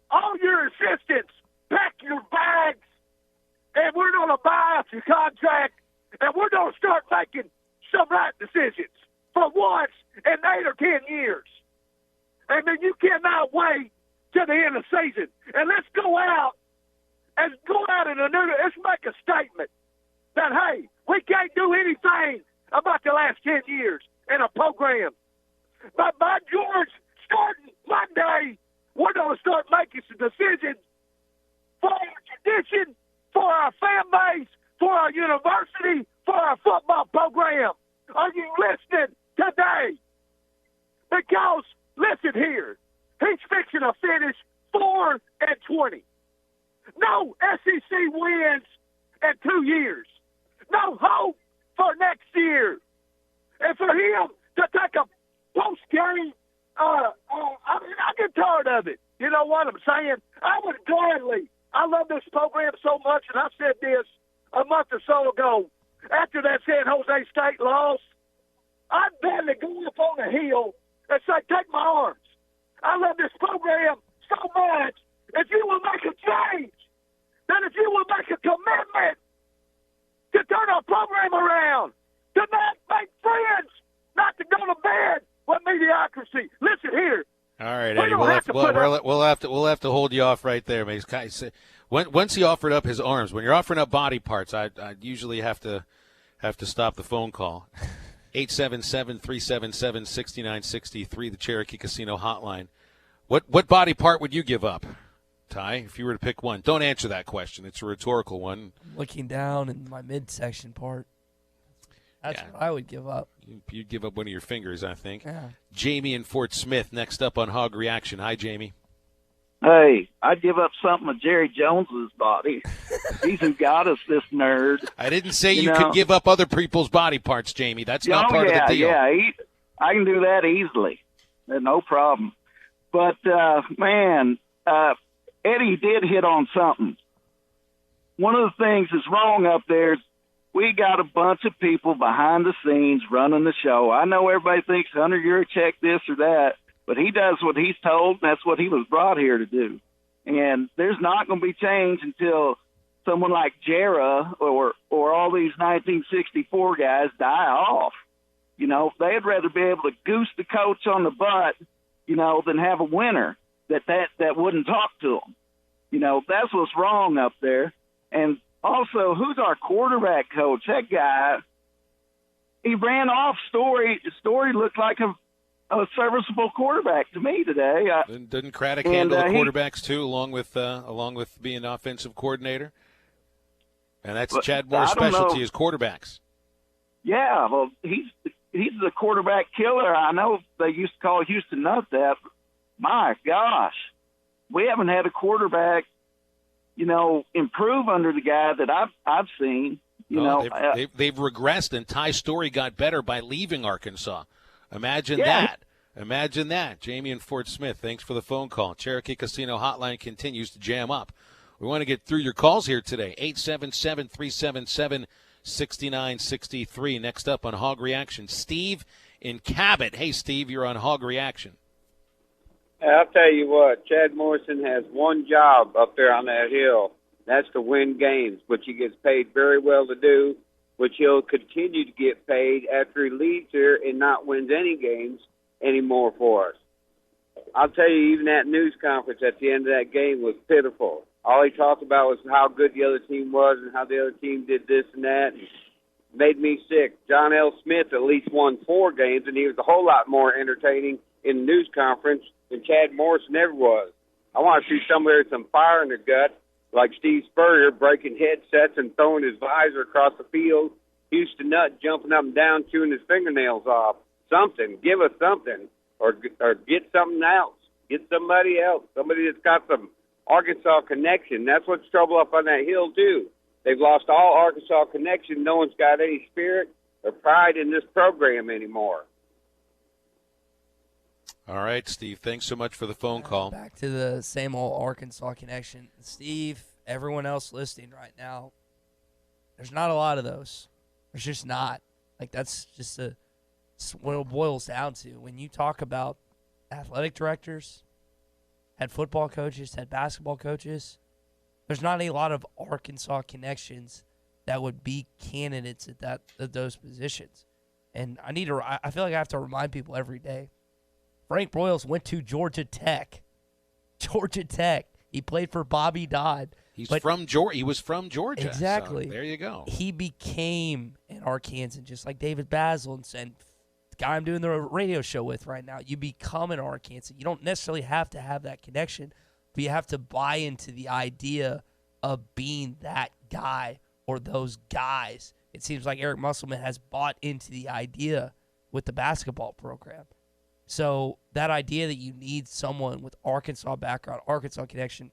All your assistants, pack your bags, and we're going to buy out your contract, and we're going to start making some right decisions for once in 8 or 10 years. And then you cannot wait till the end of the season. And let's go out in a new, let's make a statement that, hey, we can't do anything about the last 10 years in a program. But by George, starting Monday, we're going to start making some decisions for our tradition, for our fan base, for our university, for our football program. Are you listening today? Because, listen here, he's fixing to finish 4-20. No SEC wins in 2 years. No hope for next year. And for him to take a post-game, I get tired of it. You know what I'm saying? I would gladly, I love this program so much, and I said this a month or so ago, after that San Jose State loss, I'd badly go up on the hill and say, take my arms. I love this program so much. If you will make a change, then if you will make a commitment to turn our program around, to mediocrity. Listen here. All right, Eddie. We'll have to hold you off right there, Mace. Once he offered up his arms, when you're offering up body parts, I usually have to stop the phone call. 877-377-6963, the Cherokee Casino hotline. What body part would you give up, Ty, if you were to pick one? Don't answer that question. It's a rhetorical one. Looking down in my midsection part. That's what I would give up. You'd give up one of your fingers, I think. Yeah. Jamie in Fort Smith next up on Hog Reaction. Hi, Jamie. Hey, I'd give up something of Jerry Jones's body. He's who got us, this nerd. I didn't say you could give up other people's body parts, Jamie. That's not part of the deal. Yeah, I can do that easily. No problem. But, man, Eddie did hit on something. One of the things that's wrong up there is we got a bunch of people behind the scenes running the show. I know everybody thinks Hunter Yurachek this or that, but he does what he's told, and that's what he was brought here to do. And there's not going to be change until someone like Jarrah or all these 1964 guys die off. You know, they'd rather be able to goose the coach on the butt, you know, than have a winner that wouldn't talk to them. You know, that's what's wrong up there. And also, who's our quarterback coach? That guy, he ran off Story. Story looked like a serviceable quarterback to me today. Didn't Craddock handle the quarterbacks too, along with being an offensive coordinator? And that's Chad Moore's specialty is quarterbacks. Yeah, well, he's the quarterback killer. I know they used to call Houston Nutt that. But my gosh, we haven't had a quarterback, you know, improve under the guy that I've seen. They've regressed, and Ty Story got better by leaving Arkansas. Imagine that. Imagine that. Jamie in Fort Smith, thanks for the phone call. Cherokee Casino hotline continues to jam up. We want to get through your calls here today. 877-377-6963. Next up on Hog Reaction, Steve in Cabot. Hey, Steve, you're on Hog Reaction. I'll tell you what, Chad Morrison has one job up there on that hill. That's to win games, which he gets paid very well to do, which he'll continue to get paid after he leaves here and not wins any games anymore for us. I'll tell you, even that news conference at the end of that game was pitiful. All he talked about was how good the other team was and how the other team did this and that. And made me sick. John L. Smith at least won 4 games, and he was a whole lot more entertaining in the news conference than Chad Morrison ever was. I want to see somebody with some fire in their gut, like Steve Spurrier breaking headsets and throwing his visor across the field. Houston Nutt jumping up and down, chewing his fingernails off. Something. Give us something. Or get something else. Get somebody else. Somebody that's got some Arkansas connection. That's what's trouble up on that hill, too. They've lost all Arkansas connection. No one's got any spirit or pride in this program anymore. All right, Steve, thanks so much for the phone call. Back to the same old Arkansas connection. Steve, everyone else listening right now, there's not a lot of those. There's just not. Like, that's just what it boils down to. When you talk about athletic directors, head football coaches, head basketball coaches, there's not a lot of Arkansas connections that would be candidates at those positions. And I feel like I have to remind people every day. Frank Broyles went to Georgia Tech. Georgia Tech. He played for Bobby Dodd. He was from Georgia. Exactly. So there you go. He became an Arkansan, just like David Basil and the guy I'm doing the radio show with right now. You become an Arkansan. You don't necessarily have to have that connection, but you have to buy into the idea of being that guy or those guys. It seems like Eric Musselman has bought into the idea with the basketball program. So that idea that you need someone with Arkansas background, Arkansas connection,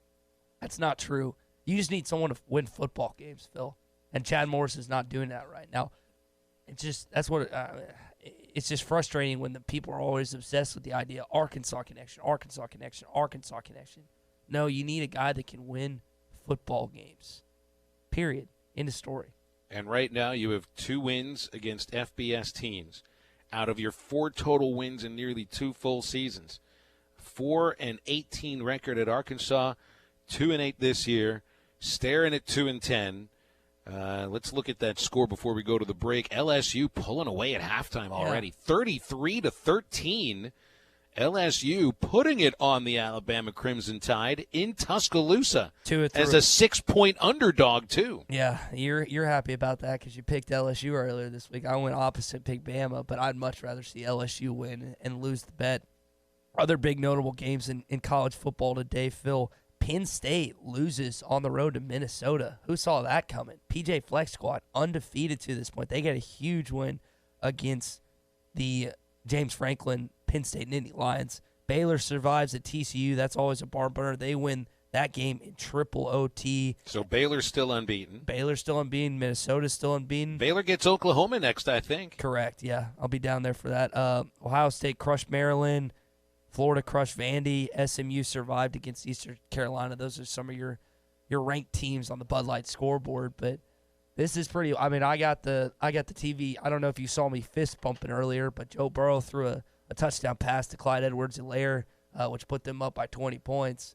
that's not true. You just need someone to win football games, Phil. And Chad Morris is not doing that right now. It's just it's just frustrating when the people are always obsessed with the idea Arkansas connection, Arkansas connection, Arkansas connection. No, you need a guy that can win football games. Period. End of story. And right now you have 2 wins against FBS teams. Out of your 4 total wins in nearly 2 full seasons, 4-18 record at Arkansas, 2-8 this year, staring at 2-10. Let's look at that score before we go to the break. LSU pulling away at halftime already, 33-13. LSU putting it on the Alabama Crimson Tide in Tuscaloosa as a 6-point underdog, too. Yeah, you're happy about that because you picked LSU earlier this week. I went opposite, picked Bama, but I'd much rather see LSU win and lose the bet. Other big notable games in college football today, Phil. Penn State loses on the road to Minnesota. Who saw that coming? PJ Fleck squad, undefeated to this point. They get a huge win against the James Franklin Penn State Nittany Lions. Baylor survives at TCU. That's always a barn burner. They win that game in triple OT. So Baylor's still unbeaten. Minnesota's still unbeaten. Baylor gets Oklahoma next, I think. Correct, yeah. I'll be down there for that. Ohio State crushed Maryland. Florida crushed Vandy. SMU survived against Eastern Carolina. Those are some of your ranked teams on the Bud Light scoreboard. But this is pretty. I mean, I got the TV. I don't know if you saw me fist pumping earlier, but Joe Burrow threw a touchdown pass to Clyde Edwards-Helaire, which put them up by 20 points.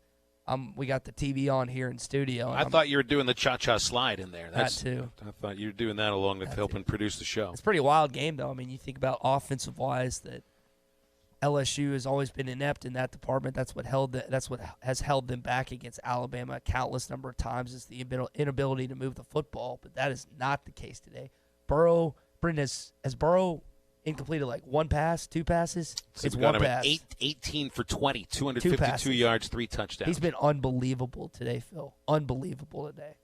We got the TV on here in studio. I thought you were doing the cha-cha slide in there. That too. I thought you were doing that along with helping produce the show. It's a pretty wild game, though. I mean, you think about offensive-wise that LSU has always been inept in that department. That's what has held them back against Alabama a countless number of times, is the inability to move the football. But that is not the case today. Burrow, Brendan, has Burrow incompleted like one pass, two passes? So it's one pass. 18 for 20, 252 yards, 3 touchdowns. He's been unbelievable today, Phil. Unbelievable today.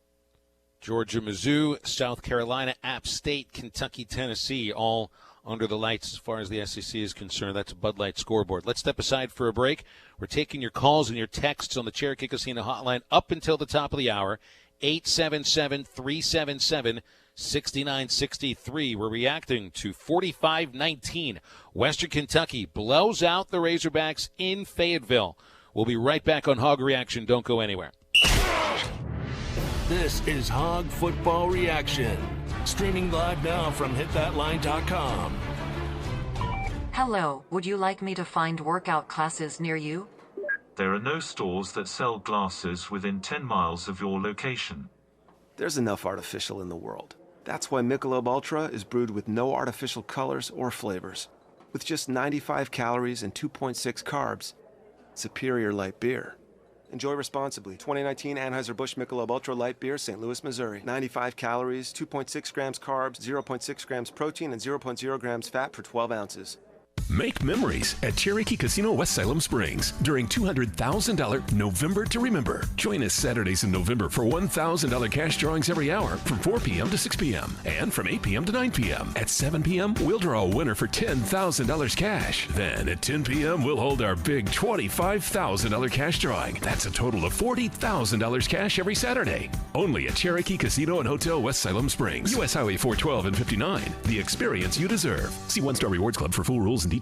Georgia, Mizzou, South Carolina, App State, Kentucky, Tennessee, all under the lights as far as the SEC is concerned. That's a Bud Light scoreboard. Let's step aside for a break. We're taking your calls and your texts on the Cherokee Casino hotline up until the top of the hour, 877-377-6963. We're reacting to 45-19. Western Kentucky blows out the Razorbacks in Fayetteville. We'll be right back on Hog Reaction. Don't go anywhere. This is Hog Football Reaction. Streaming live now from hitthatline.com. Hello, would you like me to find workout classes near you? There are no stores that sell glasses within 10 miles of your location. There's enough artificial in the world. That's why Michelob Ultra is brewed with no artificial colors or flavors. With just 95 calories and 2.6 carbs, superior light beer. Enjoy responsibly. 2019 Anheuser-Busch Michelob Ultra Light Beer, St. Louis, Missouri. 95 calories, 2.6 grams carbs, 0.6 grams protein, and 0.0 grams fat per 12 ounces. Make memories at Cherokee Casino West Salem Springs during $200,000 November to Remember. Join us Saturdays in November for $1,000 cash drawings every hour from 4 p.m. to 6 p.m. and from 8 p.m. to 9 p.m. At 7 p.m., we'll draw a winner for $10,000 cash. Then at 10 p.m., we'll hold our big $25,000 cash drawing. That's a total of $40,000 cash every Saturday. Only at Cherokee Casino and Hotel West Salem Springs. U.S. Highway 412 and 59. The experience you deserve. See One Star Rewards Club for full rules and details.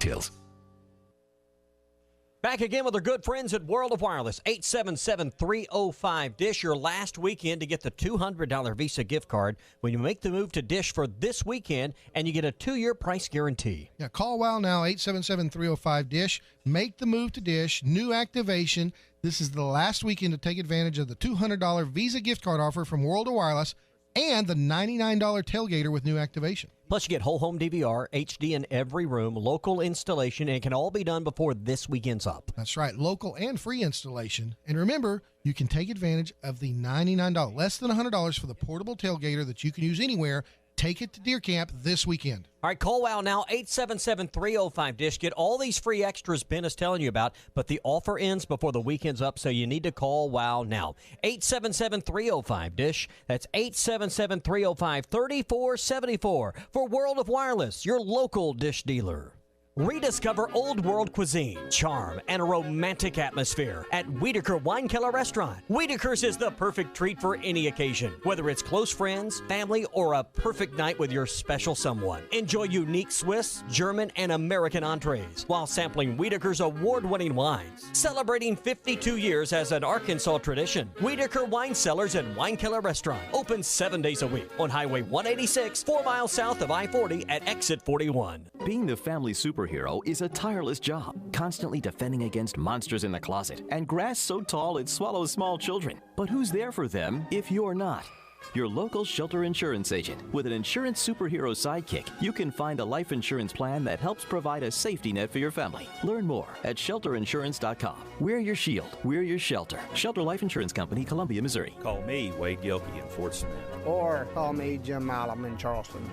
Back again with our good friends at World of Wireless, 877-305-DISH, your last weekend to get the $200 Visa gift card when you make the move to DISH for this weekend, and you get a 2-year price guarantee. Yeah, call WOW now, 877-305-DISH. Make the move to DISH, new activation. This is the last weekend to take advantage of the $200 Visa gift card offer from World of Wireless and the $99 tailgater with new activation. Plus, you get whole home DVR, HD in every room, local installation, and it can all be done before this weekend's up. That's right, local and free installation. And remember, you can take advantage of the $99, less than $100 for the portable tailgater that you can use anywhere. Take it to Deer Camp this weekend. All right, call WOW now, 877-305-DISH. Get all these free extras Ben is telling you about, but the offer ends before the weekend's up, so you need to call WOW now. 877-305-DISH. That's 877-305-3474 for World of Wireless, your local DISH dealer. Rediscover old world cuisine, charm, and a romantic atmosphere at Wiedeker Weinkeller Restaurant. Wiedeker's is the perfect treat for any occasion, whether it's close friends, family, or a perfect night with your special someone. Enjoy unique Swiss, German, and American entrees while sampling Wiedeker's award-winning wines. Celebrating 52 years as an Arkansas tradition, Wiedeker Wine Cellars and Weinkeller Restaurant. Open 7 days a week on Highway 186, 4 miles south of I-40 at Exit 41. Being the family superhero is a tireless job, constantly defending against monsters in the closet and grass so tall it swallows small children. But who's there for them if you're not? Your local Shelter Insurance agent. With an insurance superhero sidekick, you can find a life insurance plan that helps provide a safety net for your family. Learn more at shelterinsurance.com. We're your shield. We're your shelter. Shelter Life Insurance Company, Columbia, Missouri. Call me, Wade Gilkey in Fort Smith. Or call me, Jim Malum in Charleston.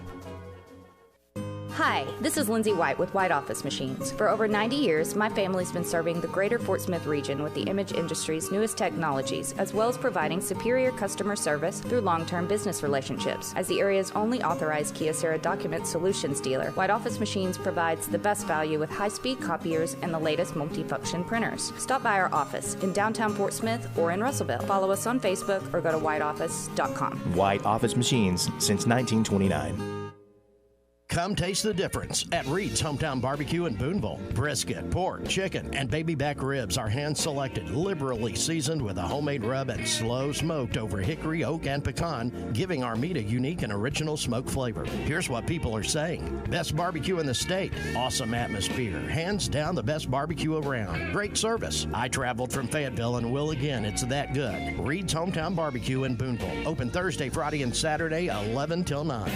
Hi, this is Lindsay White with White Office Machines. For over 90 years, my family's been serving the greater Fort Smith region with the image industry's newest technologies, as well as providing superior customer service through long-term business relationships. As the area's only authorized Kyocera document solutions dealer, White Office Machines provides the best value with high-speed copiers and the latest multifunction printers. Stop by our office in downtown Fort Smith or in Russellville. Follow us on Facebook or go to whiteoffice.com. White Office Machines since 1929. Come taste the difference at Reed's Hometown Barbecue in Booneville. Brisket, pork, chicken, and baby back ribs are hand-selected, liberally seasoned with a homemade rub and slow smoked over hickory, oak, and pecan, giving our meat a unique and original smoke flavor. Here's what people are saying. Best barbecue in the state. Awesome atmosphere. Hands down the best barbecue around. Great service. I traveled from Fayetteville and will again. It's that good. Reed's Hometown Barbecue in Booneville. Open Thursday, Friday, and Saturday, 11 till 9.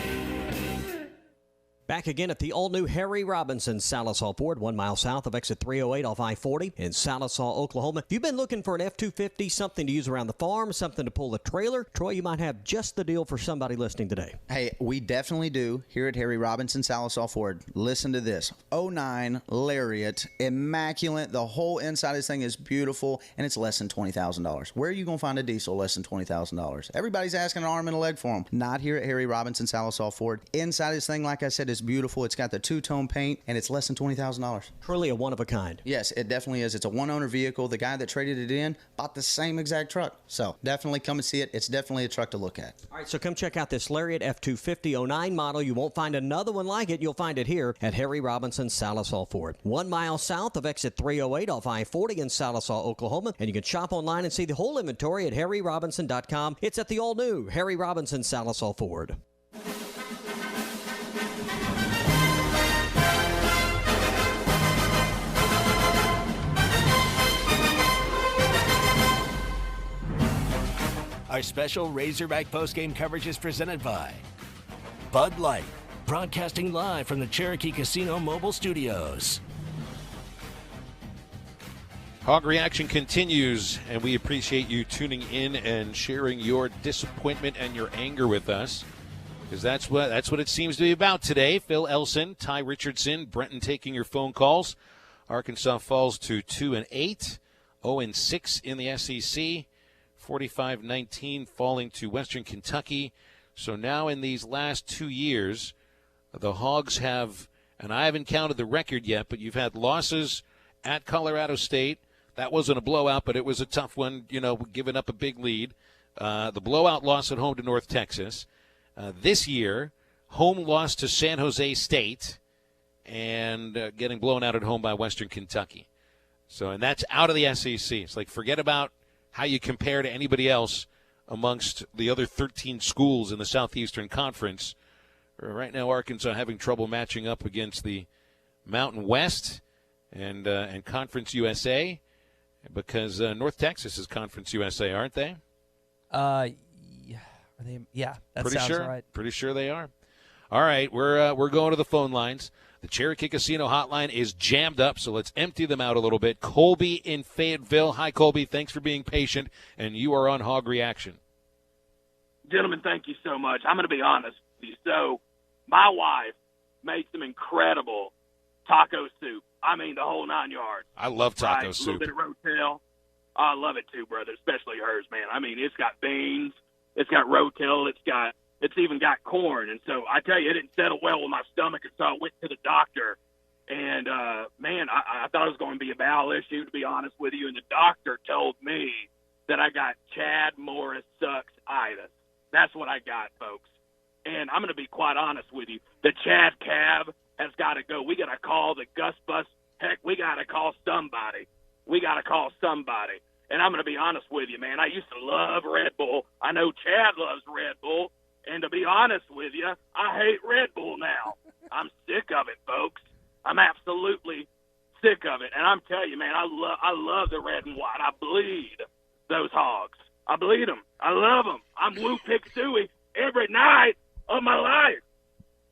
Back again at the all-new Harry Robinson Salisaw Ford, 1 mile south of exit 308 off I-40 in Salisaw, Oklahoma. If you've been looking for an F-250, something to use around the farm, something to pull the trailer, Troy, you might have just the deal for somebody listening today. Hey, we definitely do here at Harry Robinson Salisaw Ford. Listen to this. 09 Lariat, immaculate. The whole inside of this thing is beautiful, and it's less than $20,000. Where are you going to find a diesel less than $20,000? Everybody's asking an arm and a leg for them. Not here at Harry Robinson Salisaw Ford. Inside of this thing, like I said, is beautiful. It's got the two-tone paint, and it's less than $20,000. Truly a one-of-a-kind. Yes, it definitely is. It's a one-owner vehicle. The guy that traded it in bought the same exact truck. So definitely come and see it. It's definitely a truck to look at. All right, so come check out this Lariat F-250 09 model. You won't find another one like it. You'll find it here at Harry Robinson Salisaw Ford. 1 mile south of exit 308 off I-40 in Salisaw, Oklahoma. And you can shop online and see the whole inventory at harryrobinson.com. It's at the all-new Harry Robinson Salisaw Ford. Our special Razorback postgame coverage is presented by Bud Light, broadcasting live from the Cherokee Casino mobile studios. Hog Reaction continues, and we appreciate you tuning in and sharing your disappointment and your anger with us, because that's what it seems to be about today. Phil Elson, Ty Richardson, Brenton taking your phone calls. Arkansas falls to 2-8, 0-6 in the SEC. 45-19 falling to Western Kentucky. So now in these last 2 years, the Hogs have, and I haven't counted the record yet, but you've had losses at Colorado State. That wasn't a blowout, but it was a tough one, giving up a big lead. The blowout loss at home to North Texas. This year, home loss to San Jose State and getting blown out at home by Western Kentucky. So, and that's out of the SEC. It's like, forget about how you compare to anybody else amongst the other 13 schools in the Southeastern Conference. Right now, Arkansas having trouble matching up against the Mountain West and Conference USA, because North Texas is Conference USA, aren't they? Are they? Yeah, that Pretty sounds sure. right. Pretty sure they are. All right, we're going to the phone lines. The Cherokee Casino hotline is jammed up, so let's empty them out a little bit. Colby in Fayetteville. Hi, Colby. Thanks for being patient, and you are on Hog Reaction. Gentlemen, thank you so much. I'm going to be honest with you. So my wife made some incredible taco soup. I mean, the whole 9 yards. I love taco A soup. little bit of rotel. I love it too, brother, especially hers, man. I mean, it's got beans. It's got rotel. It's even got corn. And so I tell you, it didn't settle well with my stomach, and so I went to the doctor. And, man, I thought it was going to be a bowel issue, to be honest with you. And the doctor told me that I got Chad Morris sucks-itis. That's what I got, folks. And I'm going to be quite honest with you. The Chad Cab has got to go. We got to call the Gus Bus. Heck, we got to call somebody. And I'm going to be honest with you, man. I used to love Red Bull. I know Chad loves Red Bull. And to be honest with you, I hate Red Bull now. I'm sick of it, folks. I'm absolutely sick of it. And I'm telling you, man, I love the red and white. I bleed those Hogs. I bleed him. I love him. I'm Woo Pig Suey every night of my life.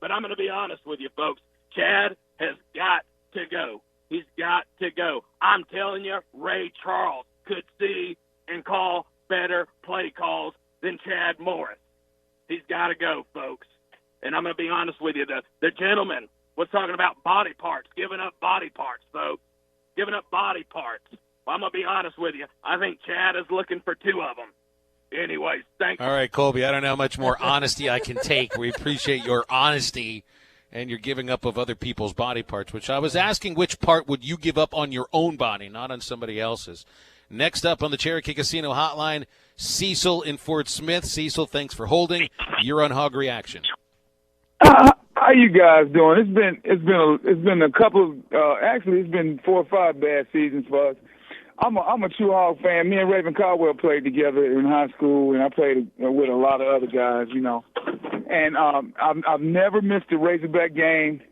But I'm going to be honest with you, folks. Chad has got to go. He's got to go. I'm telling you, Ray Charles could see and call better play calls than Chad Morris. He's got to go, folks. And I'm going to be honest with you. The gentleman was talking about body parts, giving up body parts, folks. Giving up body parts. Well, I'm going to be honest with you. I think Chad is looking for 2 of them. Anyways, thank you. All right, Colby, I don't know how much more honesty I can take. We appreciate your honesty and your giving up of other people's body parts, which I was asking which part would you give up on your own body, not on somebody else's. Next up on the Cherokee Casino Hotline, Cecil in Fort Smith. Cecil, thanks for holding. You're on Hog Reaction. How you guys doing? It's been a couple. Actually, it's been 4 or 5 bad seasons for us. I'm a true Hog fan. Me and Raven Caldwell played together in high school, and I played with a lot of other guys, you know. And I've never missed a Razorback game.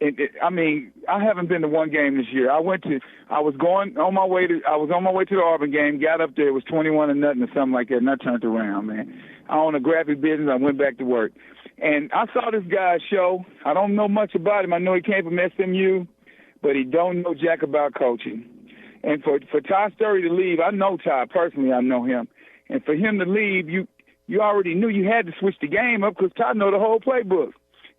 I haven't been to one game this year. I was on my way to the Auburn game. Got up there, it was 21-0 or something like that, and I turned around, man. I own a graphic business. I went back to work, and I saw this guy's show. I don't know much about him. I know he came from SMU, but he don't know jack about coaching. And for Ty Sturry to leave, I know Ty personally. I know him, and for him to leave, you already knew you had to switch the game up because Ty know the whole playbook.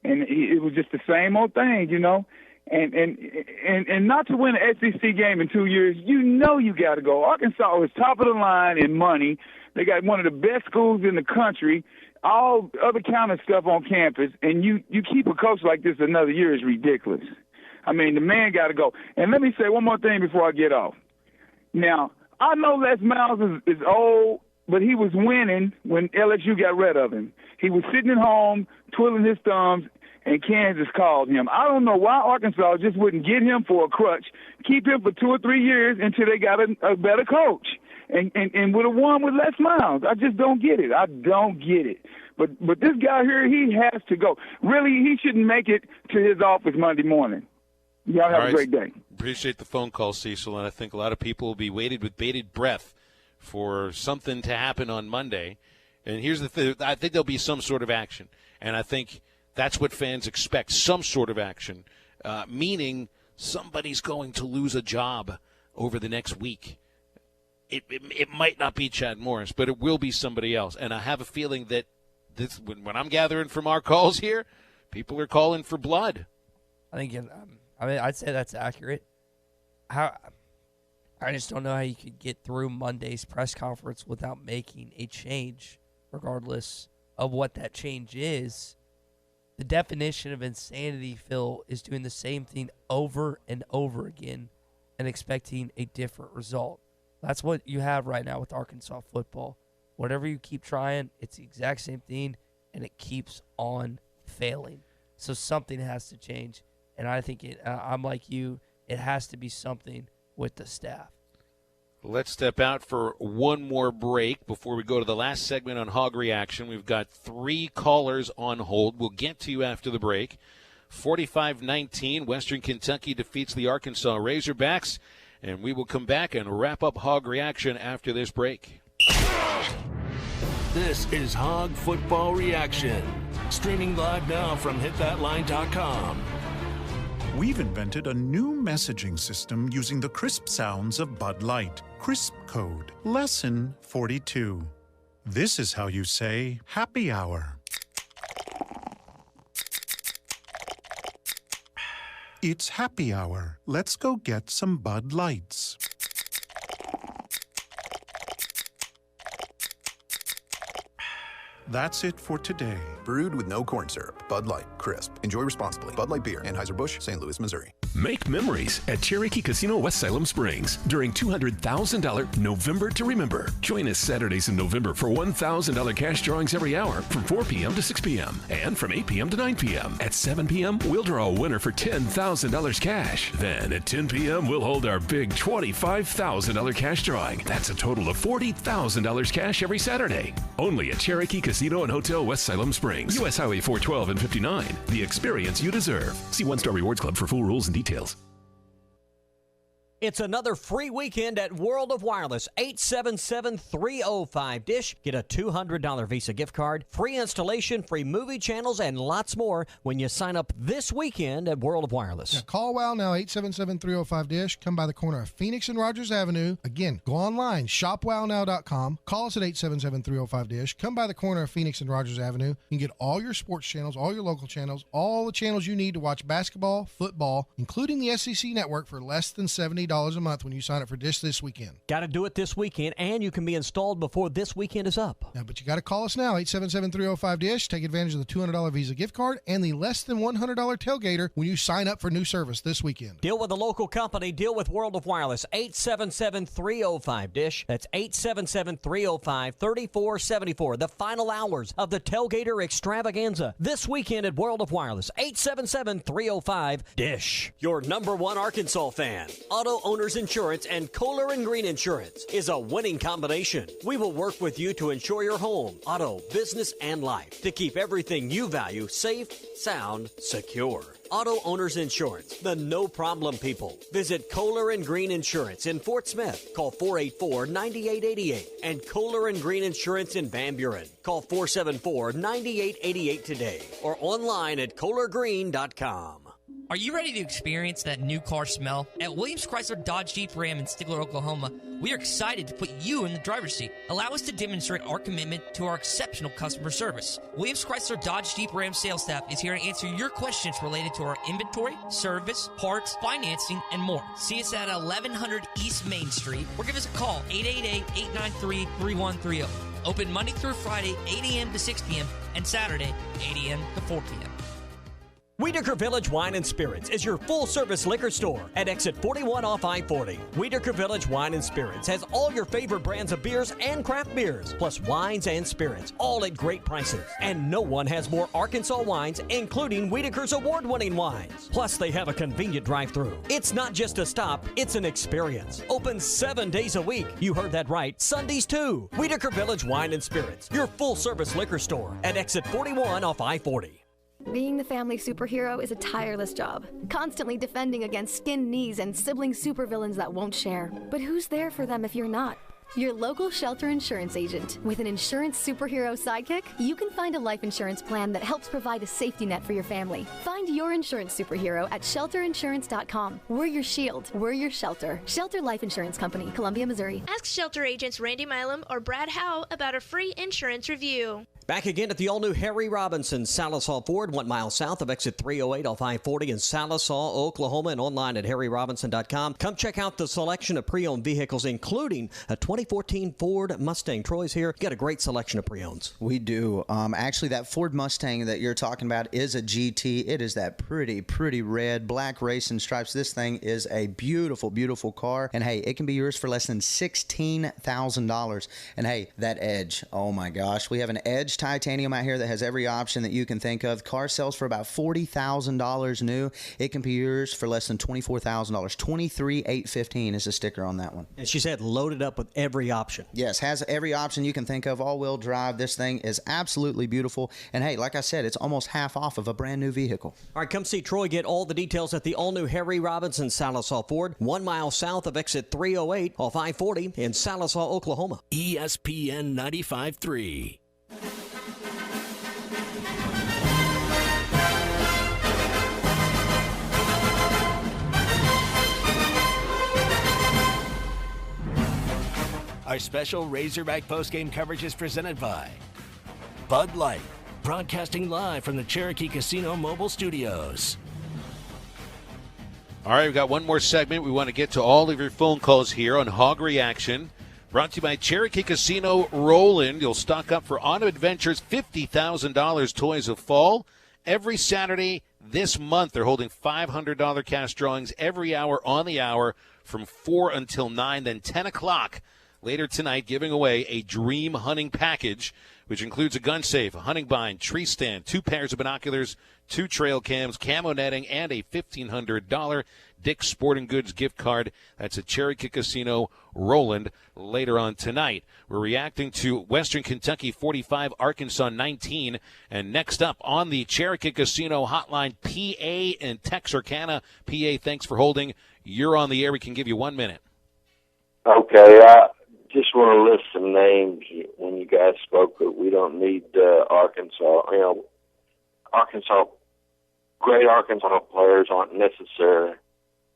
And it was just the same old thing, you know. And not to win an SEC game in 2 years, you know you got to go. Arkansas is top of the line in money. They got one of the best schools in the country, all other kind of stuff on campus, and you keep a coach like this another year is ridiculous. I mean, the man got to go. And let me say one more thing before I get off. Now, I know Les Miles is old, but he was winning when LSU got rid of him. He was sitting at home, twiddling his thumbs, and Kansas called him. I don't know why Arkansas just wouldn't get him for a crutch, keep him for 2 or 3 years until they got a better coach, and would have won with Les Miles. I just don't get it. I don't get it. But this guy here, he has to go. Really, he shouldn't make it to his office Monday morning. Y'all have a great day. Appreciate the phone call, Cecil, and I think a lot of people will be waiting with bated breath for something to happen on Monday. And here's the thing. I think there'll be some sort of action, and I think that's what fans expect, some sort of action, meaning somebody's going to lose a job over the next week. It might not be Chad Morris, but it will be somebody else. And I have a feeling that this, when I'm gathering from our calls here, people are calling for blood. I think, I'd say that's accurate. I just don't know how you could get through Monday's press conference without making a change, regardless of what that change is. The definition of insanity, Phil, is doing the same thing over and over again and expecting a different result. That's what you have right now with Arkansas football. Whatever you keep trying, it's the exact same thing, and it keeps on failing. So something has to change, and I think I'm like you. It has to be something with the staff. Let's step out for one more break before we go to the last segment on Hog Reaction. We've got 3 callers on hold. We'll get to you after the break. 45-19, Western Kentucky defeats the Arkansas Razorbacks, and we will come back and wrap up Hog Reaction after this break. This is Hog Football Reaction, streaming live now from hitthatline.com. We've invented a new messaging system using the crisp sounds of Bud Light. Crisp Code. Lesson 42. This is how you say happy hour. It's happy hour. Let's go get some Bud Lights. That's it for today. Brewed with no corn syrup. Bud Light. Crisp. Enjoy responsibly. Bud Light Beer. Anheuser-Busch. St. Louis, Missouri. Make memories at Cherokee Casino West Salem Springs during $200,000 November to Remember. Join us Saturdays in November for $1,000 cash drawings every hour from 4 p.m. to 6 p.m. and from 8 p.m. to 9 p.m. At 7 p.m., we'll draw a winner for $10,000 cash. Then at 10 p.m., we'll hold our big $25,000 cash drawing. That's a total of $40,000 cash every Saturday. Only at Cherokee Casino and Hotel West Salem Springs. U.S. Highway 412 and 59. The experience you deserve. See One Star Rewards Club for full rules and details. It's another free weekend at World of Wireless. 877-305-DISH. Get a $200 Visa gift card, free installation, free movie channels, and lots more when you sign up this weekend at World of Wireless. Yeah, call WOW now, 877-305-DISH. Come by the corner of Phoenix and Rogers Avenue. Again, go online, shopwownow.com. Call us at 877-305-DISH. Come by the corner of Phoenix and Rogers Avenue. You can get all your sports channels, all your local channels, all the channels you need to watch basketball, football, including the SEC network for less than $70 a month when you sign up for DISH this weekend. Got to do it this weekend, and you can be installed before this weekend is up. Yeah, but you got to call us now, 877-305-DISH. Take advantage of the $200 Visa gift card and the less than $100 tailgater when you sign up for new service this weekend. Deal with a local company. Deal with World of Wireless. 877-305-DISH. That's 877-305-3474. The final hours of the Tailgater Extravaganza this weekend at World of Wireless. 877-305-DISH. Your number one Arkansas fan. Auto Owners Insurance and Kohler and Green Insurance is a winning combination. We will work with you to insure your home, auto, business, and life to keep everything you value safe, sound, secure. Auto Owners Insurance, the no-problem people. Visit Kohler and Green Insurance in Fort Smith. Call 484-9888. And Kohler and Green Insurance in Van Buren. Call 474-9888 today or online at KohlerGreen.com. Are you ready to experience that new car smell? At Williams Chrysler Dodge Jeep Ram in Stigler, Oklahoma, we are excited to put you in the driver's seat. Allow us to demonstrate our commitment to our exceptional customer service. Williams Chrysler Dodge Jeep Ram sales staff is here to answer your questions related to our inventory, service, parts, financing, and more. See us at 1100 East Main Street or give us a call, 888-893-3130. Open Monday through Friday, 8 a.m. to 6 p.m. and Saturday, 8 a.m. to 4 p.m. Wedeker Village Wine and Spirits is your full-service liquor store at exit 41 off I-40. Wedeker Village Wine and Spirits has all your favorite brands of beers and craft beers, plus wines and spirits, all at great prices. And no one has more Arkansas wines, including Wedeker's award-winning wines. Plus, they have a convenient drive-thru. It's not just a stop, it's an experience. Open 7 days a week. You heard that right. Sundays, too. Wedeker Village Wine and Spirits, your full-service liquor store at exit 41 off I-40. Being the family superhero is a tireless job, constantly defending against skinned knees and sibling supervillains that won't share. But who's there for them if you're not? Your local Shelter Insurance agent. With an insurance superhero sidekick, you can find a life insurance plan that helps provide a safety net for your family. Find your insurance superhero at shelterinsurance.com. We're your shield. We're your shelter. Shelter Life Insurance Company, Columbia, Missouri. Ask Shelter agents Randy Milam or Brad Howe about a free insurance review. Back again at the all-new Harry Robinson Salisaw Ford, 1 mile south of exit 308 off I-40 in Salisaw, Oklahoma, and online at harryrobinson.com. Come check out the selection of pre-owned vehicles, including a 2014 Ford Mustang. Troy's here. You got a great selection of pre-owns. We do. Actually, that Ford Mustang that you're talking about is a GT. It is that pretty red, black racing stripes. This thing is a beautiful, beautiful car. And, hey, it can be yours for less than $16,000. And, hey, that Edge. Oh, my gosh. We have an Edge Titanium out here that has every option that you can think of. Car sells for about $40,000 new. It can be yours for less than $24,000. $23,815 is the sticker on that one. And she said loaded up with every option. Yes, has every option you can think of. All-wheel drive. This thing is absolutely beautiful. And hey, like I said, it's almost half off of a brand new vehicle. All right, come see Troy. Get all the details at the all-new Harry Robinson Salisaw Ford, 1 mile south of exit 308 off I-40 in Salisaw, Oklahoma. ESPN 95.3. Our special Razorback postgame coverage is presented by Bud Light, broadcasting live from the Cherokee Casino Mobile Studios. All right, we've got one more segment. We want to get to all of your phone calls here on Hog Reaction. Brought to you by Cherokee Casino Roland. You'll stock up for Autumn Adventures $50,000 Toys of Fall. Every Saturday this month, they're holding $500 cash drawings every hour on the hour from 4 until 9, then 10 o'clock. Later tonight, giving away a dream hunting package, which includes a gun safe, a hunting bind, tree stand, 2 pairs of binoculars, 2 trail cams, camo netting, and a $1,500 Dick's Sporting Goods gift card. That's at Cherokee Casino Roland later on tonight. We're reacting to Western Kentucky 45, Arkansas 19. And next up on the Cherokee Casino hotline, PA and Texarkana. PA, thanks for holding. You're on the air. We can give you 1 minute. Okay, I just want to list some names when you guys spoke, but we don't need Arkansas. Great Arkansas players aren't necessary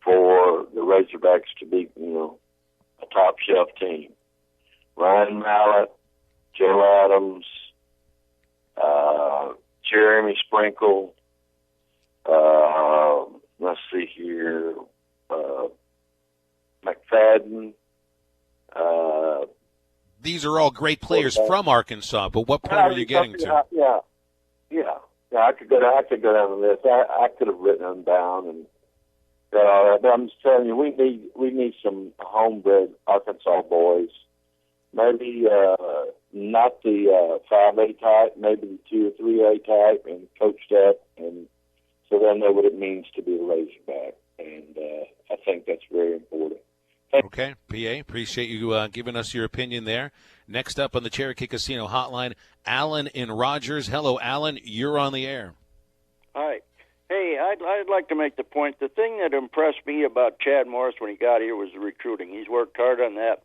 for the Razorbacks to be, a top-shelf team. Ryan Mallett, Joe Adams, Jeremy Sprinkle, let's see here, McFadden. These are all great players from Arkansas, but what point are you getting to? Yeah. I could go down the list. I could have written them down and got all that. But I'm just telling you, we need some homebred Arkansas boys. Maybe not the 5A type, maybe the 2 or 3A type, and coached up, and so they'll know what it means to be a Razorback. And I think that's very important. Okay, PA, appreciate you giving us your opinion there. Next up on the Cherokee Casino Hotline, Alan in Rogers. Hello, Alan. You're on the air. Hi. Hey, I'd like to make the point. The thing that impressed me about Chad Morris when he got here was the recruiting. He's worked hard on that,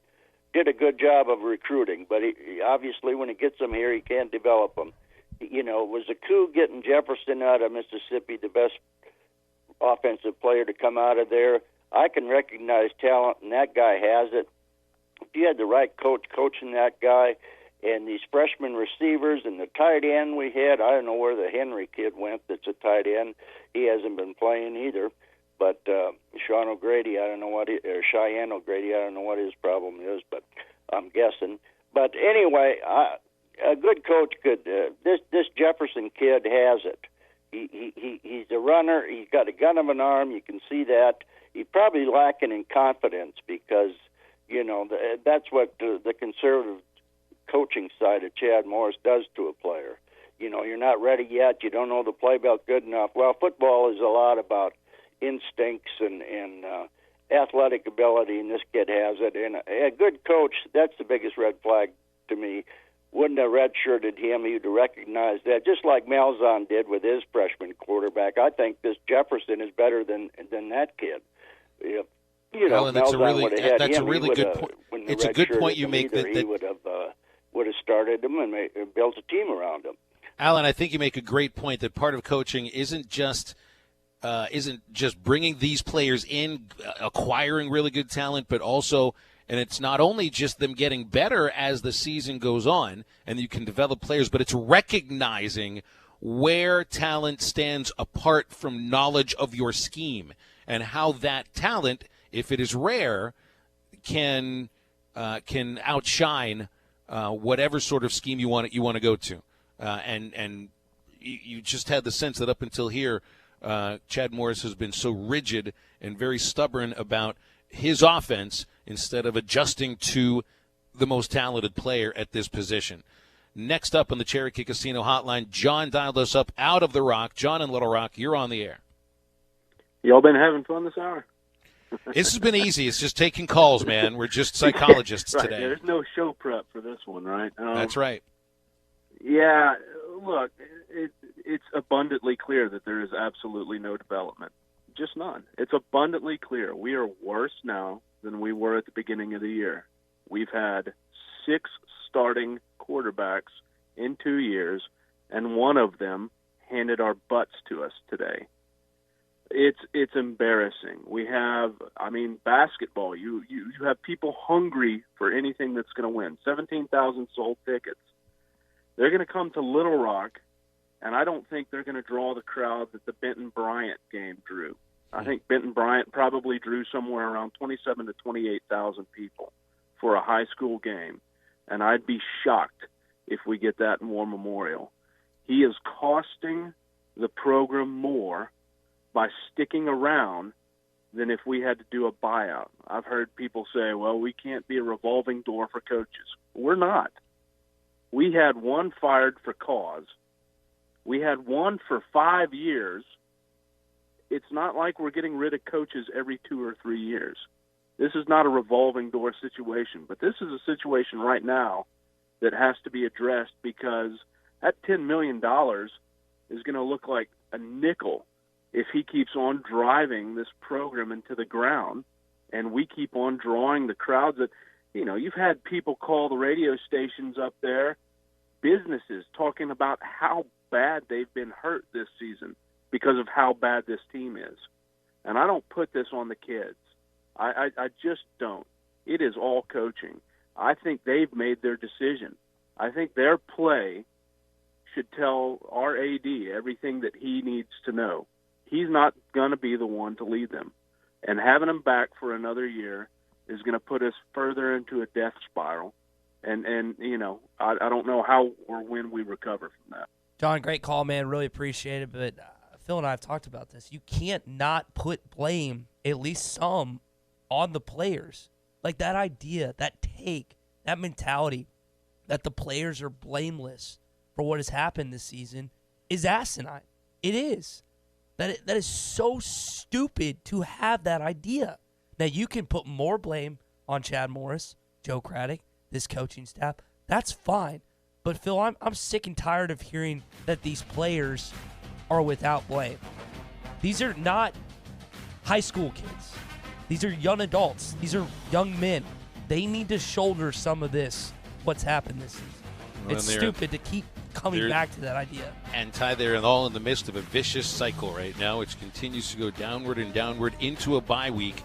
did a good job of recruiting, but he obviously when he gets them here, he can't develop them. It was a coup getting Jefferson out of Mississippi, the best offensive player to come out of there. I can recognize talent, and that guy has it. If you had the right coach coaching that guy, and these freshman receivers and the tight end we had, I don't know where the Henry kid went that's a tight end. He hasn't been playing either. But Cheyenne O'Grady, I don't know what his problem is, but I'm guessing. But anyway, a good coach could. This Jefferson kid has it. He's a runner. He's got a gun of an arm. You can see that. He's probably lacking in confidence because that's what the conservative coaching side of Chad Morris does to a player. You're not ready yet. You don't know the playbook good enough. Well, football is a lot about instincts and athletic ability, and this kid has it. And a good coach, that's the biggest red flag to me. Wouldn't have redshirted him. He'd recognize that, just like Malzahn did with his freshman quarterback. I think this Jefferson is better than that kid. If, Alan, that's a really good point. It's a good point you make. He would have started him and built a team around him. Alan, I think you make a great point that part of coaching isn't just bringing these players in, acquiring really good talent, but also, and it's not only just them getting better as the season goes on, and you can develop players, but it's recognizing where talent stands apart from knowledge of your scheme and how that talent, if it is rare, can outshine whatever sort of scheme you want to go to. And you just had the sense that up until here, Chad Morris has been so rigid and very stubborn about his offense instead of adjusting to the most talented player at this position. Next up on the Cherokee Casino Hotline, John dialed us up out of the Rock. John in Little Rock, you're on the air. Y'all been having fun this hour? This has been easy. It's just taking calls, man. We're just psychologists right. today. Yeah, there's no show prep for this one, right? That's right. Yeah, look, it's abundantly clear that there is absolutely no development. Just none. It's abundantly clear. We are worse now than we were at the beginning of the year. We've had 6 starting quarterbacks in 2 years, and one of them handed our butts to us today. It's embarrassing. We have, basketball. You have people hungry for anything that's going to win. 17,000 sold tickets. They're going to come to Little Rock, and I don't think they're going to draw the crowd that the Benton Bryant game drew. I think Benton Bryant probably drew somewhere around 27 to 28,000 people for a high school game, and I'd be shocked if we get that in War Memorial. He is costing the program more by sticking around than if we had to do a buyout. I've heard people say, well, we can't be a revolving door for coaches. We're not. We had one fired for cause. We had one for 5 years. It's not like we're getting rid of coaches every 2 or 3 years. This is not a revolving door situation, but this is a situation right now that has to be addressed because that $10 million is going to look like a nickel if he keeps on driving this program into the ground and we keep on drawing the crowds that, you've had people call the radio stations up there, businesses talking about how bad they've been hurt this season because of how bad this team is. And I don't put this on the kids. I just don't. It is all coaching. I think they've made their decision. I think their play should tell our AD everything that he needs to know. He's not going to be the one to lead them. And having him back for another year is going to put us further into a death spiral. And I don't know how or when we recover from that. John, great call, man. Really appreciate it. But Phil and I have talked about this. You can't not put blame, at least some, on the players. Like that idea, that take, that mentality that the players are blameless for what has happened this season is asinine. It is. That is so stupid to have that idea. Now, you can put more blame on Chad Morris, Joe Craddock, this coaching staff. That's fine. But, Phil, I'm sick and tired of hearing that these players are without blame. These are not high school kids. These are young adults. These are young men. They need to shoulder some of this, what's happened this season. It's stupid to keep coming back to that idea. And Ty, they're all in the midst of a vicious cycle right now, which continues to go downward and downward into a bye week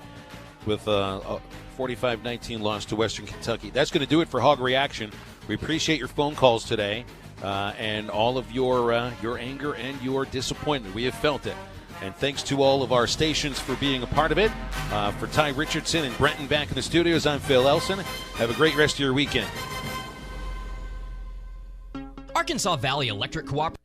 with a 45-19 loss to Western Kentucky. That's going to do it for Hog Reaction. We appreciate your phone calls today and all of your anger and your disappointment. We have felt it. And thanks to all of our stations for being a part of it. For Ty Richardson and Brenton back in the studios, I'm Phil Elson. Have a great rest of your weekend. Arkansas Valley Electric Cooperative.